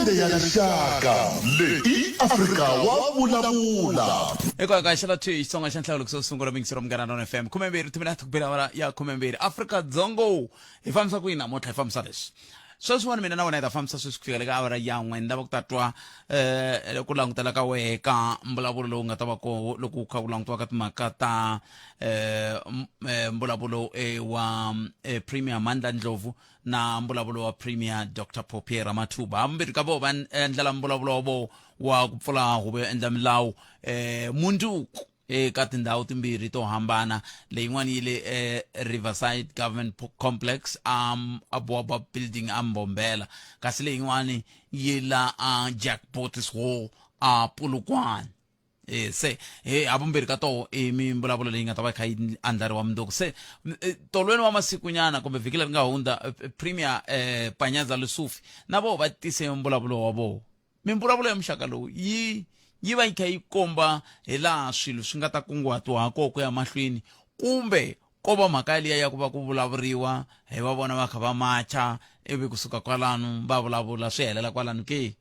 Mande ya rixaka leyi Afrika wa vulavula. Eka ka xala thi xitsonga xa nhlawulo ku sungula mingisiro Munghana Lonene FM 12 timina tukubela wala ya 12 Afrika Dzongo hi famisa ku ina motla hi famisa leswi sweswi wona mina na wena hi ta famisa sweswi ku fika le ka awara ya n'we ni lava ku ta twa ku langutela ka wehe ka mbulavulo lowu nga ta va ko loko kha ku langutiwa ka timhaka ta mbulavulo wa Premier Mandla Ndlovu na mbulavulo wa Premier Dr. Phophi Ramathuba hambirhi ka vo va endlela mbulavulo wa vo wa ku pfula huvo yo endla milawu munduku eka tindhawu timbirhi to hambana leyin'wana yi le Riverside Government Complex Abwaba Building Mbombela kasi leyin'wana yi la Jackpot's Hall Polokwane se havumbirhi ka toho mimbulavulo leyi nga ta va kha yi andlariwa mundzuku se tolweni wa masiku nyana kumbe vhiki leri nga hundza Premier Panyaza Lesufi na vo va tise mbulavulo wa vo mimbulavulo ya muxaka lowu yi va yi kha yi komba hi laha swilo swi nga ta kunguhatiwa koko ya mahlweni kumbe ko va mhaka liya ya ku va ku vulavuriwa hi va vona va kha va macha ivi kusuka kwalano va vulavula swi helela kwalano ke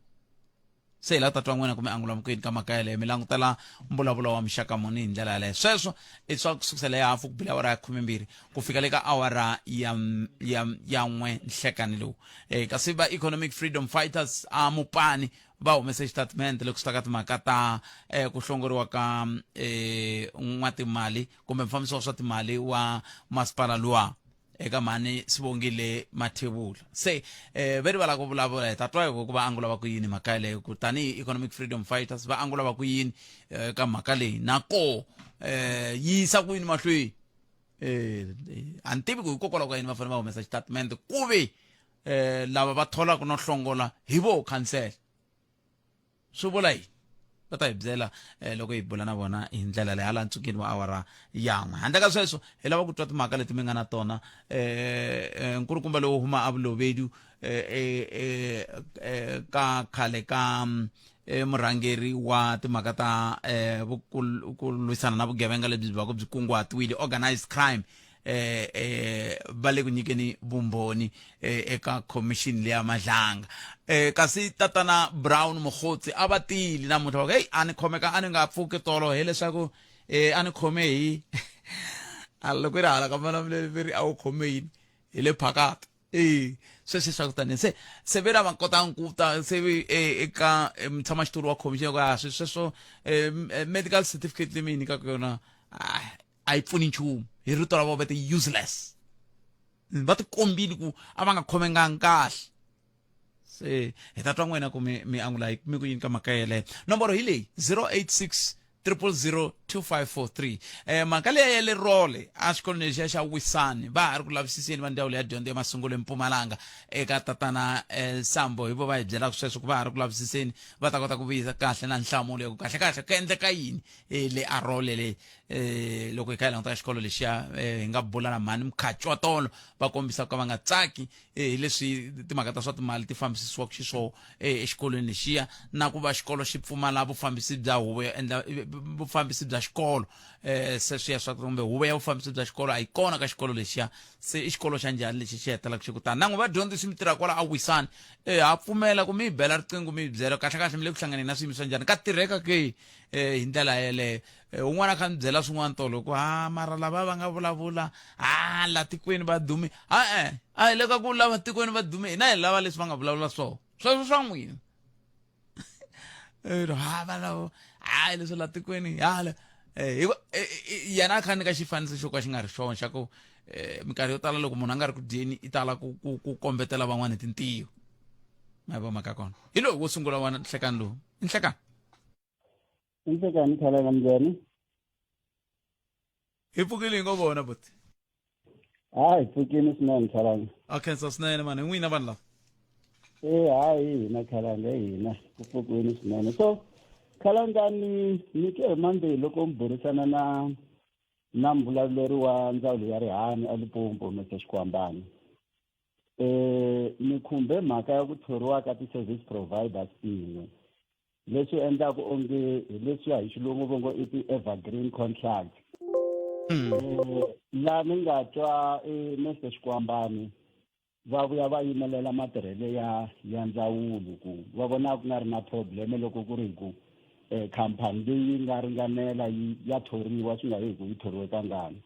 se hi la ta twa n'wina kumbe angula mukweni ka mhaka yaleyo mi langutela mbulavulo wa muxaka muni hi ndlela yaleyo sweswo i swa kusukusela ya hafu ku bila awara ya 12 ku fika le ka awara ya n'we nhlekani lowu kasi va Economic Freedom Fighters Mopani va humese statement loko swi ta ka timhaka ta ku hlongoriwa ka n'watimali kumbe mufambisi wa swa timali wa masipala luwa eka mani Sibongile Mathebula se veri va la ku vulavula hi ta twa ku va angula va ku yini mhaka yaleyo ku tanihi Economic Freedom Fighters va angula va ku yini ka mhaka leyi nako yisa ku yini mahlweni a ni tivi ku hikokwalaho ka yini va fanele va humesa statement ku ve lava va tholaka no hlongola hi vo khansela swi vula yini va ta hi byela loko hi bula na vona hi ndlela leyi hala ntsukini wa awara yan'we handle ka sweswo hi lava ku twa timhaka leti mi nga na tona nkulukumba lowu huma avulovedu ka khale ka murhangeri wa timhaka ta ku lwisana na vugevenga lebyi byi va ku byi kunguhatiwile organized crime va le ku nyikeni vumbhoni eka commission leya madlanga kasi tatana Brown Mokgotsi a va tili namuntlha va ku hey a ni khomeka a ni nga pfuki tolo hileswaku a ni khome hi loko ri hala ka vulavuleri a wu khome yini hi le phakata sweswi swa ku tani se ve lava kotaka ku ta se eka mutshamaxitulu wa commission ya ku sweswo medical certificate leyi mi yi nyikaka yona a yi pfuni nchumu hi rito ra vo va ti useless va ti kombile ku a va nga khomengangi kahle se hi ta twa n'wina ku mi angula hi mi ku yini ka mhaka yeleyo nomboro hi leyi 086 000 2543 mhaka leyi ya le role a xikolweni lexiya xa Wisani va ha ri ku lavisiseni va ndzawulo ya dyondzo ya masungulo eMpumalanga eka tatana Sambo hi vo va hi byelaka sweswo ku va ha ri ku lavisiseni va ta kota ku vuyisa kahle na nhlamulo ya ku kahle ku endleka yini le a role le loko hi kha hi languta ka xikolo lexiya hi nga bula na mhani Mkhachi wa tolo va kombisa ku va nga tsaki hi leswi timhaka ta swa timali ti fambisisiwaka xiswona exikolweni lexiya na ku va xikolo xi pfumala vufambisi bya huvo yo endla vufambisi bya xikolo se swi ya swa kumbe huvo ya vufambisi bya xikolo a yi kona ka xikolo lexiya se i xikolo xa njhani lexi xi hetelaka xi kutani na n'wi vadyondzisi mi tirhaka kwala a Wisani ha pfumela ku mi hi bela riqingho mi hi byela kahle mi le ku hlanganeni na swiyimo swa njhani ka tirheka ke hi ndlela yeleyo un'wana kha mi byela swin'wana tolo ku mara lava va nga vulavula la tikweni va dume a hi le ka ku lava tikweni va dume hina hi lava leswi va nga vulavula swona sweswo swa n'wina valavo leswi la tikweni hala yena a khani ka xifaniso xo ka xi nga ri xona xa ku minkarhi yo tala loko munhu a nga ri ku dyeni i tala ku kombetela van'wana hi tintiho ma vo mhaka kona hi lowu wo sungula wa nhlekani lowu i nhlekani Inhlekani khala njani? hi pfukile hi ngo vona buti Hayi pfukini swinene khalanga. khensa swinene mani hi n'wina vanhu lava Hayi hina khalanga hina ku pfukini swinene so khalanga ni ke Monday loko mburisana na mbulavuleri wa ndzawulo ya rihanyo eLimpopo Mr. Xikwambani ni khumbe mhaka ya ku thoriwa ka ti-service providers inwe leswi endlaka onge hi leswiya hi xilungu va ngo i ti-evergreen contract laha ni nga twa Mr. Xikwambani va vuya va yimelela matirhelo ya ndzawulo ku va vona ku nga ri na probleme loko ku ri ku khampani leyi nga ringanela ya thoriwa swi nga yi ku yi thoriwe kangani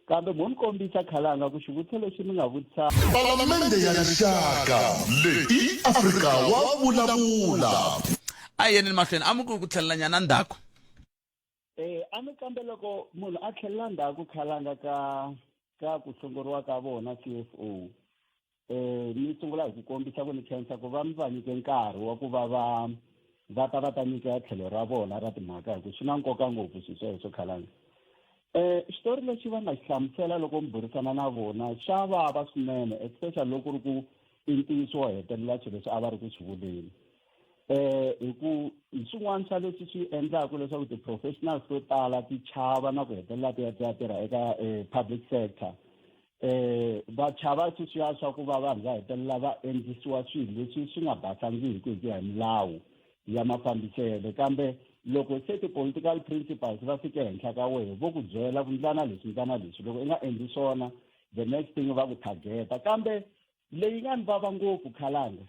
kambe mo ni kombisa khalanga ku xivutiso lexi ni nga vutisa Palamende ya rixaka leyi Afrika wa vulavula. a yeni mahlweni amuku ku tlhelela nyana ndhaku a ni kambe loko munhu a tlhelela ndzhaku khalanga ka ku hlongoriwa ka vona CFO ni sungula hi ku kombisa ku ni khensa ku va mi va nyike nkarhi wa ku va va ta nyika tlhelo ra vona ra timhaka hi ku swi na nkoka ngopfu swi sweswo khalanga xitori lexi va nga xi hlamusela loko mi burisana na vona xa vava swinene especially loko ri ku i ntiyiso wo hetelela swilo leswi a va ri ku swi vuleni hi ku hi swin'wana swa leswi swi endlaka leswaku ti-professionals to tala ti chava na ku hetelela ti ya tirha eka public sector va chava sweswiya swa ku va vanhu va hetelela va endlisiwa swilo leswi swi nga basangiki hi ku ya hi milawu ya mafambiselo kambe loko se ti-political principles va fike henhla ka wehe vo ku byela ku ndlana leswi loko i nga endli swona the next thing va ku targeta kambe leyi nga ni vava ngopfu khalanga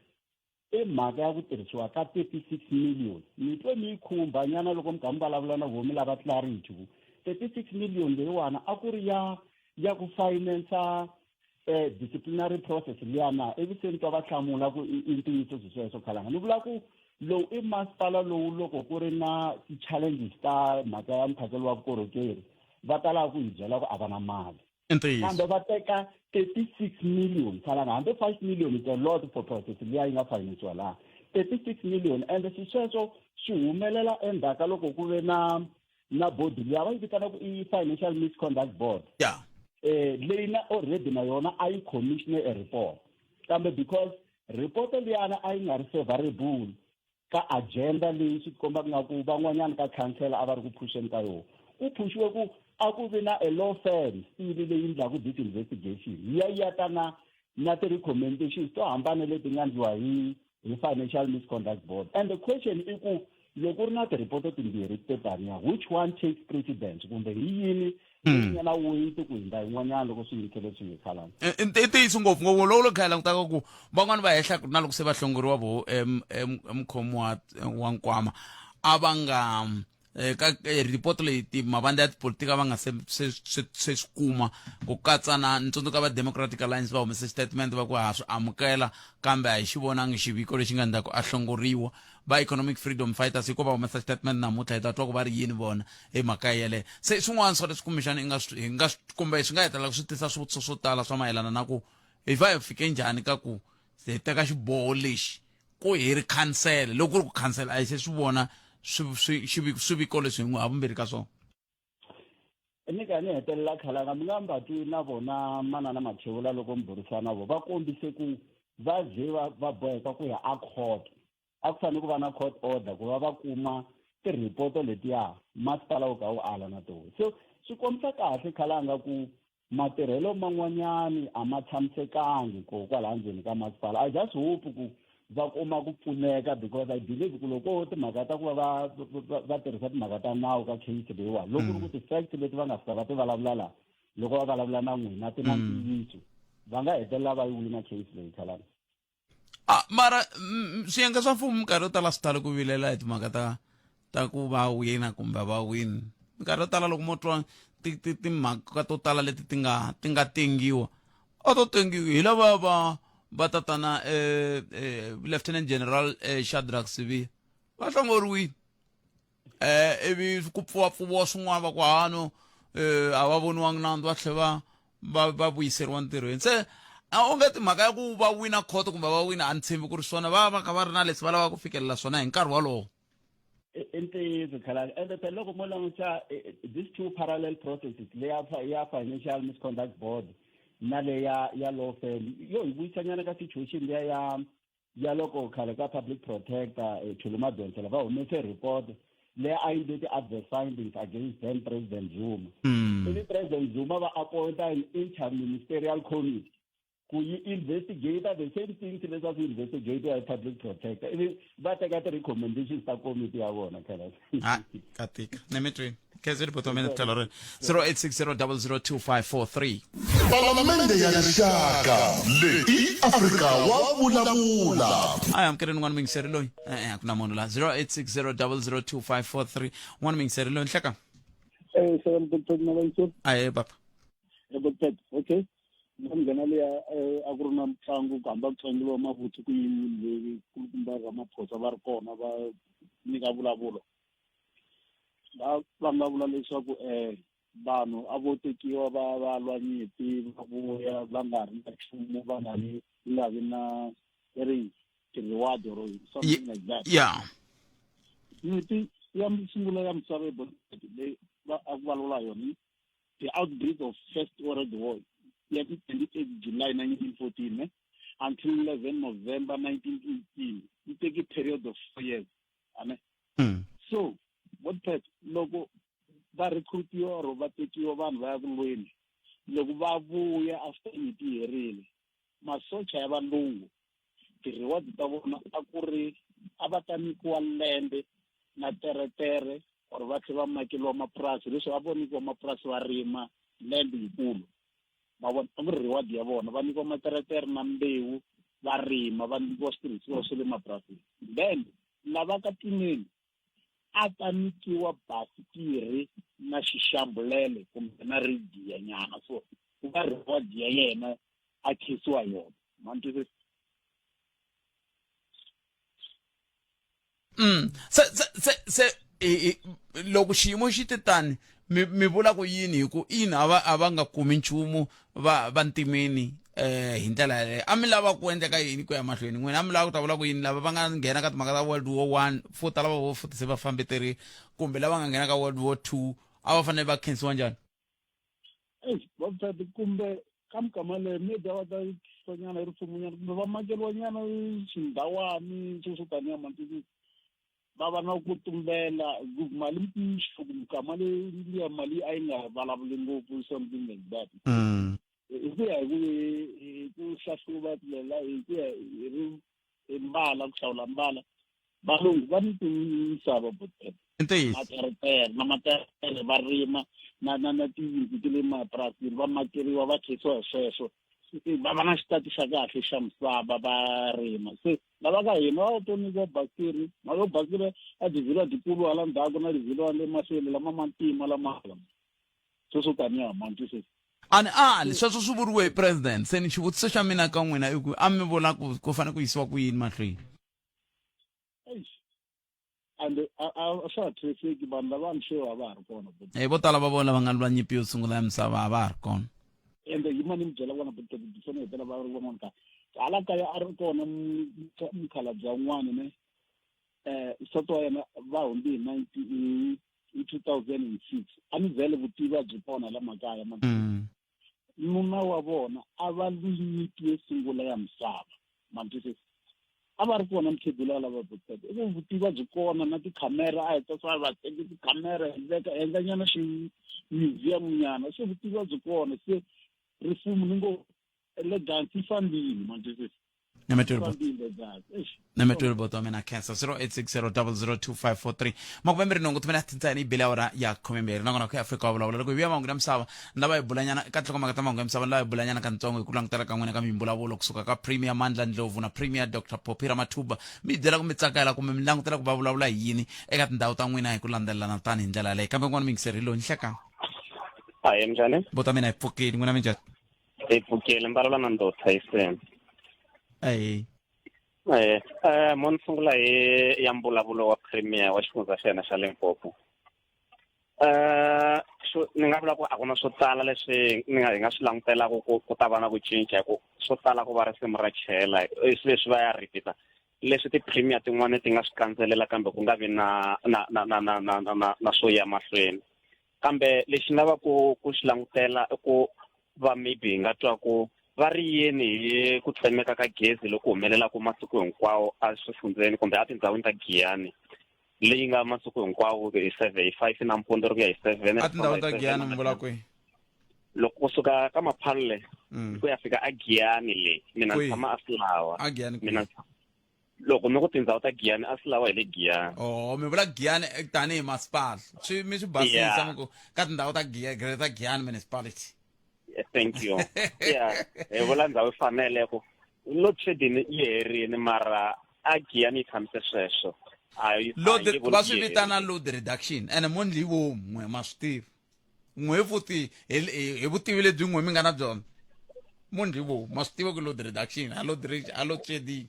i mhaka ya ku tirhisiwa ka 36 million ni twe ni yi khumba nyana loko mi kha mi vulavula na vomi lava clarity ku 36 million leyiwana a ku ri ya ku finansa disciplinary process liyana ivi se ni twa va hlamula ku i ntiyiso sweswo khalanga ni vula ku lowu i masipala lowu loko ku ri na ti-challenges ta mhaka ya mphakelo wa vukorhokeri va talaka ku hi byela ku a va na mali kambe va teka 36 million khalanga hambi 5 million is a lot for process liya yi nga finansiwa laha 36 million ende sweswo swi humelela endzhaka loko ku ve na body liya va yi vitanaka i financial misconduct board leyi na already na yona a yi commissione a report kambe because report liyana a yi nga ri favorable ka agenda leyi swi komba nga ku van'wanyana ka council a va ri ku phusheni ka yona ku phushiwe ku a ku vi na a law firm sili leyi ndlaku this investigation ya ta na ti-recommendations to hambana leti nga ndliwa hi financial misconduct board and the question i ku loko ri na ti-report timbirhi to taniya which one takes precedence kumbe hi yini leyi na weight ku hindza yin'wanyana loko swi yikele swi hi khalanga i ntiyiso ngopfu loko kha hi langutaka ku van'wani va hehla na loko se va hlongoriwa vo mukhomi wa nkwama a va nga ka report leyi mavandla ya tipolitika va nga se swi kuma ku katsa na ntsundzuka va Democratic Alliance va humese statement va ku ha swi amukela kambe a hi xi vonangi xiviko lexi nga ndzaku a hlongoriwa va economic freedom fighters hikuva va humesa statement namuntlha hi ta twa ku va ri yini vona hi mhaka yeleyo se swin'wana swa leswi kumbexana hi nga kumbe swi nga hetelela swi tisa swivutiso swo tala swa mayelana na ku hi va hi fike njhani ka ku hi teka xiboho lexi ku hi ri khansele loko ku ri ku khansela a hi se swi vona swiviko leswi hi n'wi havumbirhi ka swona ni ka ni hetelela khalanga mi nga mbati na vona manana Mathewula loko mi burisana na vona va kombise ku va ze va boheka ku ya a court a ku fanele ku va na court order ku va kuma ti-report letiya masipala wu ka wu ala na tona so swi kombisa kahle khalanga ku matirhelo man'wanyani a ma tshamisekangi kwalaha ndzeni ka masipala I just hope ku va kuma ku pfuneka because I believe ku loko timhaka ta ku va tirhisa timhaka ta nawu ka case leyiwani loko ri ku ti-fact leti va nga fika va ti vulavula laha loko va vulavula na n'wina ti na ntiyiso va nga hetelela va yi wina case leyi khalanga mara swiyenge swa mfumo minkarhi yo tala swi tala ku vilela hi timhaka ta ku va wina kumbe va wini minkarhi yo tala loko mo twa timhaka to tala leti ti nga tengiwa a to tengiwi hi lava va tatana Lieutenant General Shadrack Sibiya va hlongoriwile ivi ku pfuwapfuwiwa swin'wana va ku hano a va voniwangi nandzu va tlhela va vuyiseriwa ntirhweni se a u nge timhaka ya ku va wina court kumbe va wina a ni tshembi ku ri swona va kha va ri na leswi va lavaka ku fikelela swona hi nkarhi wolowo i ntiyiso khalanga ende loko mo languta these two parallel processes leya financial misconduct board na le ya law firm yo hi vuyisanyana ka situation leya ya loko khale ka public protector Chuluma Donsela va humese report leya a yi ndle ti-adverse findings against then President Zuma ivi President Zuma va appointa an interministerial committee ku yi investigate the same things leswaku investigate ya public protector ivi va teka ti-recommendations ta committee ya vona khalanga katika nemetweni KZN Botomela Talore 0860002543. Palamende ya rixaka leyi Afrika wa vulavula. Aya amkeleni n'wana mingiseri loyi ku na munhu la 0860002543 n'wana mingiseri loyi nhleka seven Dr. Nabanso. aye papa Dr. Okay. Ngana le a ku ri na mutlangu ku hamba tlangiwa mavuthu ku yini kumba Ramaphosa va ri kona va nyika vulavulo. Va nga vula leswaku vanhu a vo tekiwa va lwa nyimpi va vuya va nga ri na nchumu va nga vi na reward or something like that. yeah Nyimpi ya sungula ya misava leyi va vulavula yona the outbreak of First World War ya 28 July 1914 until 11 November 1918. It take a period of 4 years. So what that loko va recruitiwa or va tekiwa vanhu va ya ku lweni loko va vuya after nyimpi yi herile masocha ya valungu ti-reward ta vona a ku ri a va ta nyikiwa lembe na teretere or va tlhela va makeliwa mapurasi leswi a vo nyikiwa mapurasi va rima lembe yikulu va vona a ku ri reward ya vona va nyikiwa materetere na mbewu va rima va nyikiwa switirhisiwa swa le mapurasini then lava ka tineni a ta nyikiwa basikiri na xixambulele kumbe na ridiya nyana so ku va reward ya yena a khisiwa yona mantwisa se loko xiyimo xi te tani mi vula ku yini hi ku ina a va nga kumi nchumu va ntimeni hi ndlela yaleyo a mi lava ku endleka yini ku ya mahlweni n'wina a mi lava ku ta vula ku yini lava va nga nghena ka timhaka ta World War I futa lava vo futhi se va fambeterile kumbe lava nga nghena ka World War II a va fanele va khensiwa njhani vavasati kumbe ka mikama leyi maybe a va ta fanyana hi rifumunyana kumbe va makeriwa nyana xindhawani swo taniya mantwisi va va na ku tumbela mali mikama leyi mali a yi nga vulavuli ngopfu something like that hi ku ya hi ku hlahluva tilela hi ku ya hi mbala ku hlawula mbala valungu va ni timisava materetere na materetere va rima na tiyindlu ti le mapurasini va makeriwa va khensiwa hi sweswo va va na xitati xa kahle xa misava va rima se lava ka hina va to nyikiwa basiri mali basiri a divhilwa dikulu hala ndzhaku na divhilwa le mahlweni lama mantima lama swo taniya mantwisi ani sweswo swi vuriwe hi president se ni xivutiso xa mina ka n'wina i ku a mi vula ku fanele ku yisiwa ku yini mahlweni and a swa ha tlheriseki vanhu lavantshwa a va ha ri kona vo tala va vona va nga lwa nyimpi yo sungula ya misava a va ha ri kona ende hi mani mi byela vona before hetela va ri van'wana ka hala kaya a ri kona mukhalabye wun'wana ne soto wa yena va hundzi hi 2006 a ni byele vutivi byi kona la makaya nuna wa vona a va nyimpi yo sungula ya misava mantwisisi a va ri kona mukhegula lava vutete ivo vutivi byi kona na tikhamera a heta swa va teki tikhamera endla nyana museum nyana se vutivi byi kona se rifumo ni ngo elegance yi fambile mantwisisi nametwelo boto mina cancer 0860002543 makuvemberi nongo tumena tintsani ibele awara ya khomemberi nangona ku Afrika wa vulavula loko biya mangu na misava ndava ibulanyana ka tlhoko makata mangu ya misava ndava ibulanyana ka ntsongo ku langutela ka n'wina ka mimbulavulo kusuka ka Premier Mandla Ndlovu na Premier Dr. Phophi Ramathuba mi byela ku mi tsakela kumbe mi langutela ku va vulavula yini eka tindhawu ta n'wina hi ku landzelelana tani hi ndlela leyi kambe n'wana mingiseri lo nhleka hayi njhani bota mina hi pfukeli n'wina minjhani hi pfukeli mbalula na ndota hiseni mo ni sungula hi ya mbulavulo wa Premier wa xifundza xa yena xa Limpopo ni nga vula ku a ku na swo tala leswi hi nga swi langutelaka ku ta va na ku cinca hi ku swo tala ku va risimu ra chela leswi va ya repeat leswi ti-Premier tin'wana ti nga swi kancelela kambe ku nga vi na swo ya mahlweni kambe lexi nga va ku xi langutela i ku va maybe hi nga twa ku va ri yini hi ku tsemeka ka gezi loko humelelaka masiku hinkwawo a swifundzeni kumbe a tindhawini ta Giyani leyi nga masiku hinkwawo hi 5 nampundzu ku ya hi 7 a tindhawini ta Giyani mi vula kwihi loko kusuka ka Maphalale ku ya fika a Giyani le mina tshama a Silawa a Giyani mina loko ni ku tindhawu ta Giyani a swi lawa hi le Giyani. Oh, mi vula Giyani tanihi masipala mi swi basisa Yeah. mi ku ka tindhawu ta Giyani municipality. Thank you. Yeah, hi vula ndhawu yi faneleke load shedding yi herini mara a Giyani yi tshamise sweswo. Va swi vitana load reduction ene munhu li vo n'we ma swi tivi n'we futhi hi vutivi lebyi n'we mi nga na byona munhu li vo ma swi tiva ku load reduction a load shedding.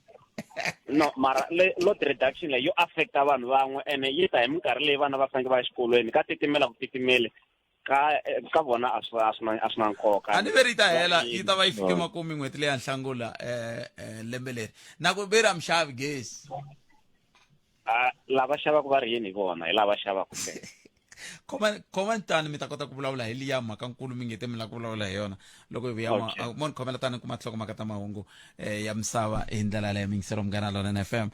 No, mara load reduction leyi yo affecta vanhu van'we ene yi ta hi minkarhi leyi vana va fanele va ya exikolweni ka titimela ku titimele ka vona a swi na nkoka. A ni veri ta hela yi ta va yi fike makumu n'hweti leyi ya Nhlangula lembe leri na ku veri a mi xavi gezi. Lava xavaku va ri yini vona hi lava xavaku khoma tani mi ta kota ku vulavula hi liya mhakankulu mi ngete mi lava ku vulavula hi yona loko hi vuya mo ni khomela tani kuma nhlokomhaka ta mahungu ya misava hi ndlela leyo mingisero Munghana Lonene FM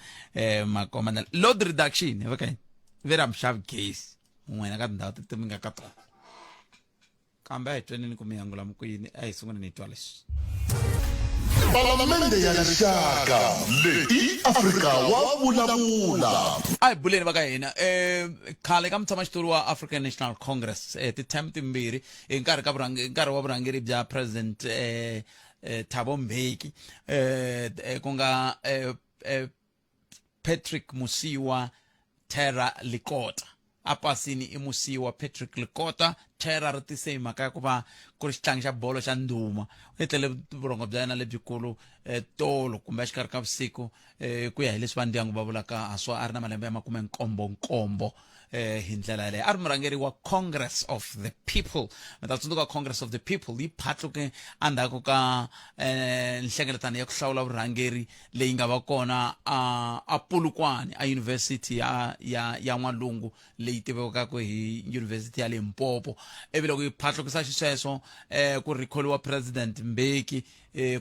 makomana load reduction okay veri a mi xavi gezi n'wina ka tindhawu teti mi nga ka tona kambe a hi twenini ku mi yangula mikwini a hi sunguleni hi twa leswi. Palamende ya rixaka leyi Afrika wa vulavula. A hi buleni va ka hina khale ka mutshamaxitulu wa African National Congress ti-term timbirhi hi nkarhi wa vurhangeri bya president Thabo Mbeki ku nga Patrick Mosiuwa Thera Likota a pasini i Mosiuwa Patrick Likota Thera ri tise hi mhaka ya ku va ku ri xitlangi xa bolo xa ndhuma u etlele vurhongo bya yena lebyikulu tolo kumbe exikarhi ka vusiku ku ya hi leswi va ndyangu va vulaka haswa a ri na malembe ya 79 hi ndlela yaleyo a ri murhangeri wa Congress of the People mi ta tsundzuka Congress of the People yi phatluke endzhaku ka nhlengeletano ya ku hlawula vurhangeri leyi nga va kona a Polokwane a University ya N'walungu leyi tivekaka hi University ya Limpopo ivi loko yi phatlukisa xisweswo ku rikholiwa president Mbeki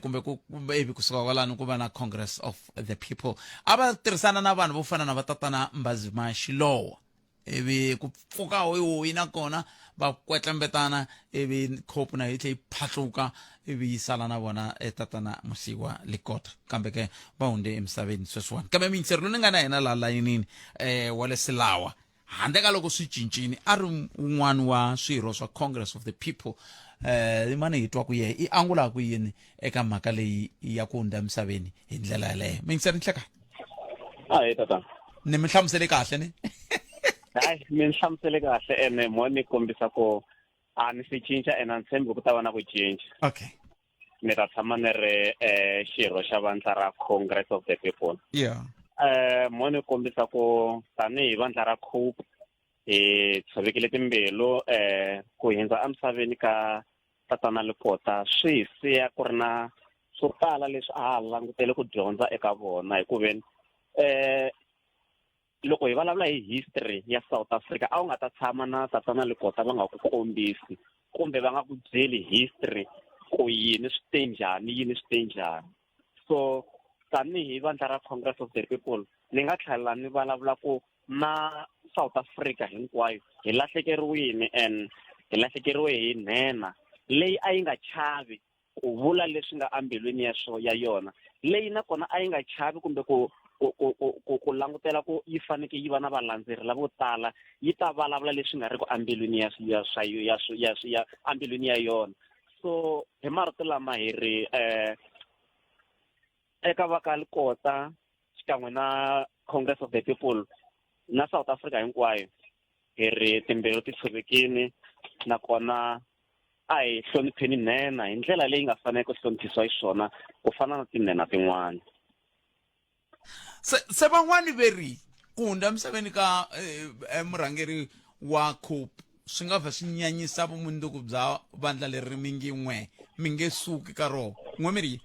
kumbe ivi kusuka kwalano ku va na Congress of the People a va tirhisana na vanhu vo fana na vatatana Mbazima Shilowa ivi ku pfuka hoyi nakona va kwetlembetana ivi khopu na yi tlhe yi phatluka ivi yi sala na vona tatana Mosiuwa Likota kambe ke va hundze emisaveni sweswiwani kambe mingiseri lowu ni nga na yena la layinini wa le Silawa handle ka loko swi cincini a ri un'wana wa swirho swa Congress of the People i mani hi twa ku yehe i angula ku yini eka mhaka leyi ya ku hundza emisaveni hi ndlela yaleyo mingiseri ni hleka hi tatana ni mi hlamusele kahle ni hayi mi ni hlamusele kahle ene mo ni kombisa ku a ni si cinca ene a ni tshembi ku ta va na ku cinca. Okay. Ni ta tshama ni ri xirho xa vandla ra Congress of the People. Yeah. Mo ni kombisa ku tanihi vandla ra COPE hi tshovekile timbilu ku hundza emisaveni ka tatana Likota swi hi siya ku ri na swo tala leswi a ha langutele ku dyondza eka vona hi ku veni loko hi vulavula hi history ya South Africa a wu nga ta tshama na tatana Likota va nga ku kombisi kumbe va nga ku byeli history ku yini swi te njhani so tanihi vandla ra Congress of the People ni nga tlhela ni vulavula ku na South Africa hinkwayo hi lahlekeriwile and hi lahlekeriwe hi nhenha leyi a yi nga chavi ku vula leswi nga ambilweni ya yona leyi nakona a yi nga chavi kumbe ku langutela ku yi faneke yi va na valandzeri lavo tala yi ta vulavula leswi nga ri ku ambilweni ya ambilweni ya yona so hi marito lama hi ri eka va ka Likota xikan'we na Congress of the People na South Africa hinkwayo hi ri timbilu ti tshovekile nakona a hi hlonipheni nhenha hi ndlela leyi nga fanele ku hloniphiwa xiswona ku fana na tinhenha tin'wana. Se van'wani veri ku hundza emisaveni ka murhangeri wa COPE swi nga va swi nyanyisa vumundzuku bya vandla leri mi nge suki ka rona n'we mi ri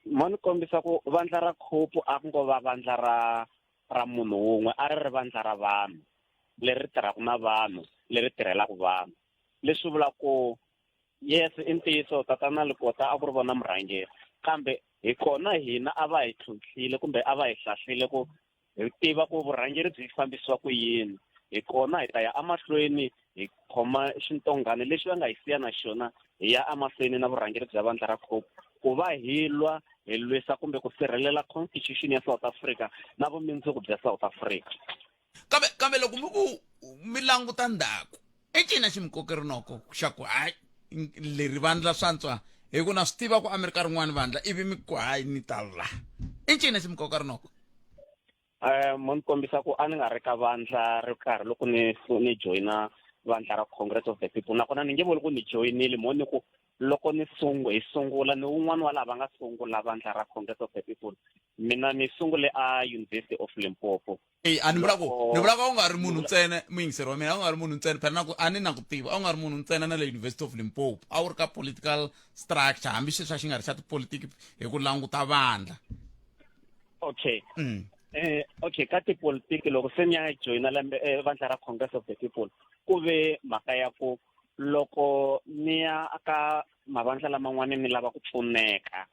mo ni kombisa ku vandla ra COPE a ku ngo va vandla ra munhu wun'we a ri vandla ra vanhu leri tirhaka na vanhu leri tirhelaka vanhu leswi vula ku yes i ntiyiso tatana Likota a ku ri vona murhangeri kambe hi kona hina a va hi tlhontlhile kumbe a va hi hlahlile ku hi tiva ku vurhangeri byi fambisiwa ku yini hi kona hi ta ya amahlweni hi khoma xintongane lexi va nga hi siya na xona hi ya amahlweni na vurhangeri bya vandla ra COPE ku va hilwa hi lwisa kumbe ku sirhelela constitution ya South Africa na vumundzuku bya South Africa. kambe loko mi languta ndhaku i cina ximikoka rinoko xa ku hayi leri vandla swantswa hi ku na swi tiva ku Amerika rin'wana vandla ivi mi ku hayi ni ta la i cina ximikoka rinoko. Mo ni kombisa ku a ni nga ri ka vandla ri karhi loko ni joyina vandla ra Congress of the People, nakona ni nge vuli ku ni joyinile mo ni ku loko hi sungula ni wun'wana wa lava nga sungula vandla ra Congress of the People, mina ni sungule a University of Limpopo. A ni vula ku u nga ri munhu ntsena muyingiseri wa mina a u nga ri munhu ntsena phela na ku a ni na ku tiva a u nga ri munhu ntsena na le University of Limpopo a wu ri ka political structure hambi sweswi xi nga ri xa tipolitiki hi ku languta vandla. Okay. Okay, ka tipolitiki loko se ni ya joyina vandla ra Congress of the People ku ve mhaka ya ku loko ni ya aka mavandla laman'wana ni lava ku pfuneka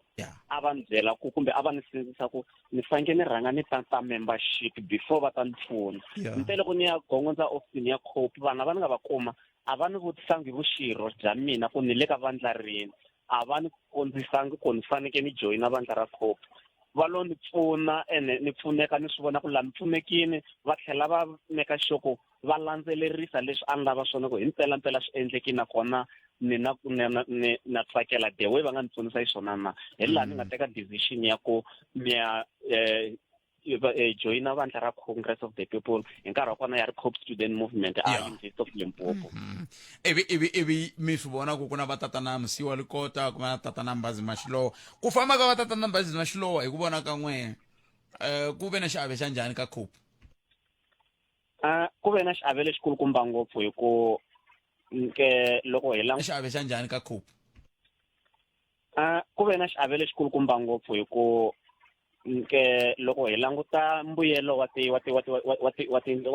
a va ni byela ku kumbe a va ni sindzisa ku ni fanele ni rhanga ni ta membership before va ta ni pfuna. Nte loko ni ya gongondza ofisini ya COPE vanhu va ni nga va kuma a va ni vutisangi vuxirho bya mina ku ni le ka vandla rini, a va ni kondzisangi ku ni faneke ni joyina vandla ra COPE. Va lo ni pfuna ene ni pfuneka ni swi vona ku la ni pfunekini va tlhela va meka xoko va landzelerisa leswi a ni lava swona ku hi mpela swi endlekini nakona ni na tsakela the way va nga ni pfunisa hi swona na hi laha ni nga teka decision ya ku ni ya joyina vandla ra Congress of the People hi nkarhi wa kona ya ri COPE student movement a University of Limpopo. Ivi mi swi vona ku na va tatana Msiwa Likota ku na tatana Mbazi Mashilowa ku famba ka va tatana Mbazi Mashilowa hi ku vona ka n'we ku ve na xiave xa njhani ka COPE? Ku ve na xiave lexikulukumba ngopfu hi ku loko hi xiave xa njhani ka COPE? Ku ve na xiave lexikulukumba ngopfu hi ku loko hi languta mbuyelo wa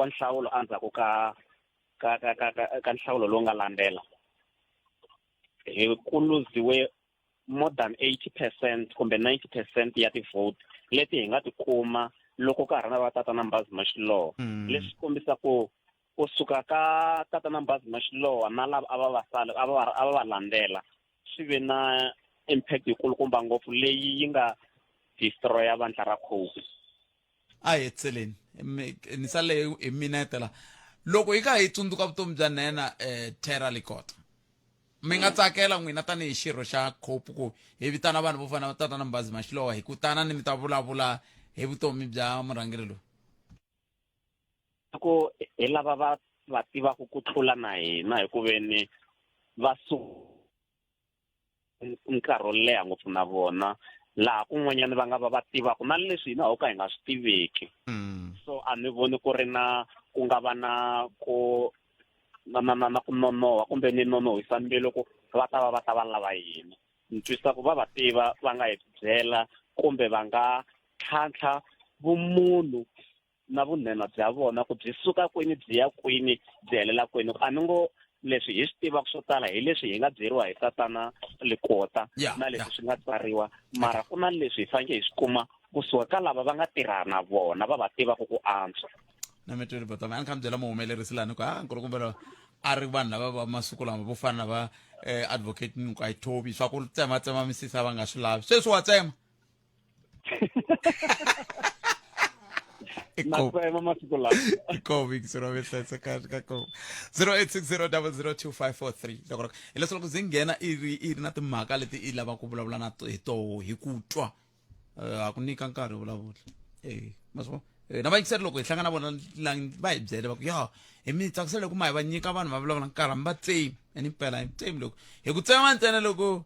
nhlawulo endzhaku ka nhlawulo lowu nga landela hi ku luziwe more than 80% kumbe 90% ya ti-vote leti hi nga ti kuma loko ka ha ri na va tatana Mbazi Mashilowa. Leswi kombisa ku kusuka ka tatana Mbazi Mashilowa na lava a va va landela swi ve na impact yikulukumba ngopfu leyi yi nga destroya vandla ra COPE. A hi tseleni ni sale hi minete la loko hi ka hi tsundzuka vutomi bya nena Thera Likota mi nga tsakela n'wina tanihi xirho xa COPE ku hi vitana vanhu vo fana tatana Mbazi Mashilowa hi ku tana ni mi ta vulavula hi vutomi bya murhangeri lowu? Ku hi lava va tivaka ku tlula na hina hi ku veni va nkarhi wo leha ngopfu na vona laha kun'wanyana va nga va tivaka na leswi hina ho ka hi nga swi tiveki. So a ni voni ku ri na ku nga va na ku ku nonoha kumbe ni nonohisa mbilu ku va ta va lava yini. Ni twisisa ku va tiva va nga hi byela kumbe va nga tlhantlha vumunhu na vunhenha bya vona ku byi suka kwini byi ya kwini byi helela kwini. A ni ngo leswi hi swi tivaka swo tala hi leswi hi nga byeriwa hi tatana Likota na leswi swi nga tsariwa mara ku na leswi hi fanele hi swi kuma kusuka ka lava va nga tirha na vona va va tivaka ku antswa. Na metweni bottom a ni kha mi byela muhumelerisi lani ku nkulukumba a ri vanhu lava va masiku lama vo fana na va advocate Nkayithobi swa ku tsema misisa va nga swi lavi sweswi wa tsema nakwema masiku lawa ikovi kusirovehletsa ka ko 0860002543 loko hi leswi loko zinghena i ri na timhaka leti i lava ku vulavula na hi toho hi ku twa a ku nyika nkarhi vulavula maswo na vayingiseri loko hi hlangana vona va hi byele va ku ya hi mi tsakisele ku ma hi va nyika vanhu va vulavula nkarhi mi va tsemi eni mpela hi tsemi loko hi ku tsema ntsena loko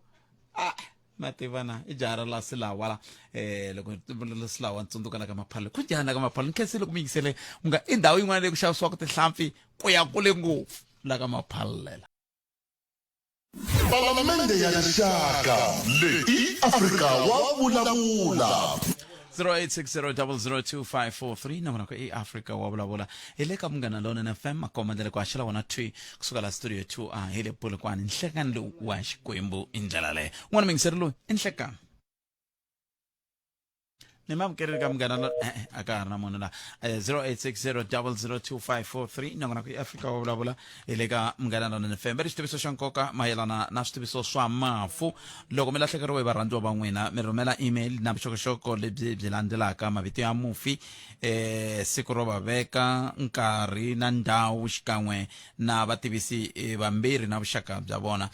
mativana i jara la silawa la loko la silawa ntsundzuka la ka maphalo ku njhani ka maphalo ni khensile ku mi yingisele ku nga i ndhawu yin'wana leyi ku xavisiwaka tihlampfi ku ya kule ngopfu la ka maphalo lela Palamende ya rixaka leyi Afrika wa vulavula 0860002543 na vona ku eAfrica wa vulavula hi le ka Munghana Lonene FM makomandele ku haxela vona twi kusuka la studio 2 hi le Polokwane nhlekani lowu wa Xikwembu i ndlela leyo n'wana mingiseri loyi i nhlekani ni mamukeri ka mngana aka ha ri na munhu la 0860002543 nongona ku Afrika wa vulavula ile ka mngana na FM ri xitiviso xa nkoka mayelana na switiviso swa mafu loko mi lahlekeriwe varhandziwa va n'wina mi rhumela email na vuxokoxoko lebyi byi landzelaka mavito ya mufi siku ro va veka nkarhi na ndhawu xikan'we na vativisi vambirhi na vuxaka bya vona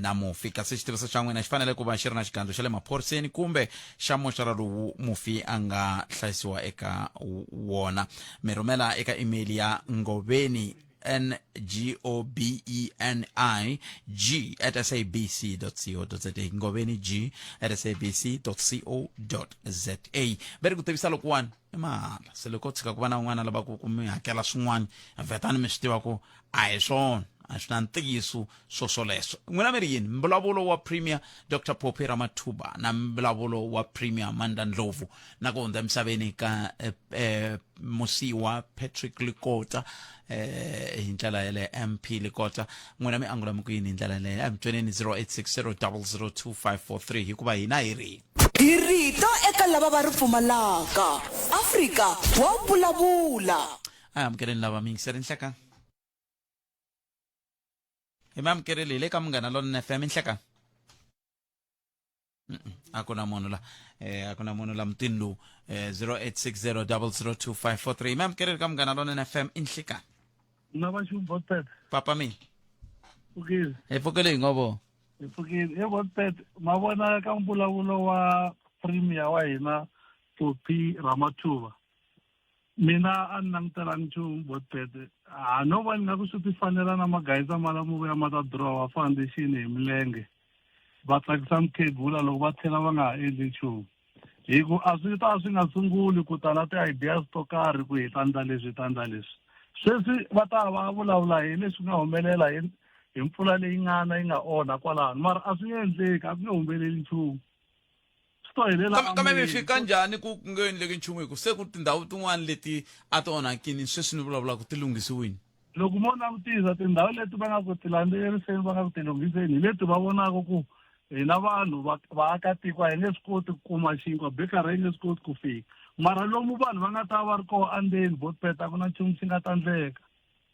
na mufi kasi xitiviso xa n'wina xi fanele ku va xi ri na xikandlo xa le maphoriseni kumbe xa moxara lowu mufi a nga hlayisiwa eka wona mi rhumela eka email ya ngoveni ngobeni@sabc.co.za ngoveni g@sabc.co.za beri ku tivisa loko wani i mahala se loko tshika ku va na un'wana lava ku mi hakela swin'wana vetani mi swi tiva ku a hi swona a swi na ntiyiso swoswoleswo n'wina mi ri yini mbulavulo wa Premier Dr. Popie Ramathuba na mbulavulo wa Premier Amanda Ndlovu na ku hundza emisaveni ka musiwa Patrick Likota hi ndlela yale MP Likota n'wina mi angula mi ku yini hi ndlela leyi emtweneni 0860002543 hikuva hina hi ri rito eka lava va ri pfumalaka Afrika wa vulavula amukeleni lava mi yingiseri nhleka imamkereli le ka munghana lona FM nhleka a ku na munhu la mutindo 0860002543 imamkereli ka munghana lona FM nhleka na va xubotete papa mi okay pfukele ngovo pfukile botete ma vona ka mbulavulo wa Premier wa hina Popie Ramathuba mina a nangutela nchumu botete no va nga ku swi ti fanela na magayiza malamu ya mata draw foundation hi milenge va tsakisa mkhegula loko va tlhela va nga endli nchumu hi ku a swi nga sunguli ku tala ti-ideas to karhi ku hi tandla leswi sweswi va ta va vulavula hi leswi nga humelela hi mpfula leyi yi nga onha kwalano mara a swi endleki a ku nge humeleli nchumu kambe mi fika njhani ku nge endleki nchumu hi ku se ku tindhawu tin'wana leti a ti onhakini sweswi ni vulavula ku ti lunghisiwini loko mo langutisa tindhawu leti va nga ku ti landzeriseni va nga ku ti lunghiseni hi leti va vonaka ku hina vanhu vaakatiko a hi nge swi koti ku kuma xinkwa bekara yi nge swi koti ku fika mara lomu vanhu va nga ta va ri koho andzeni botpet a ku na nchumu xi nga ta ndleka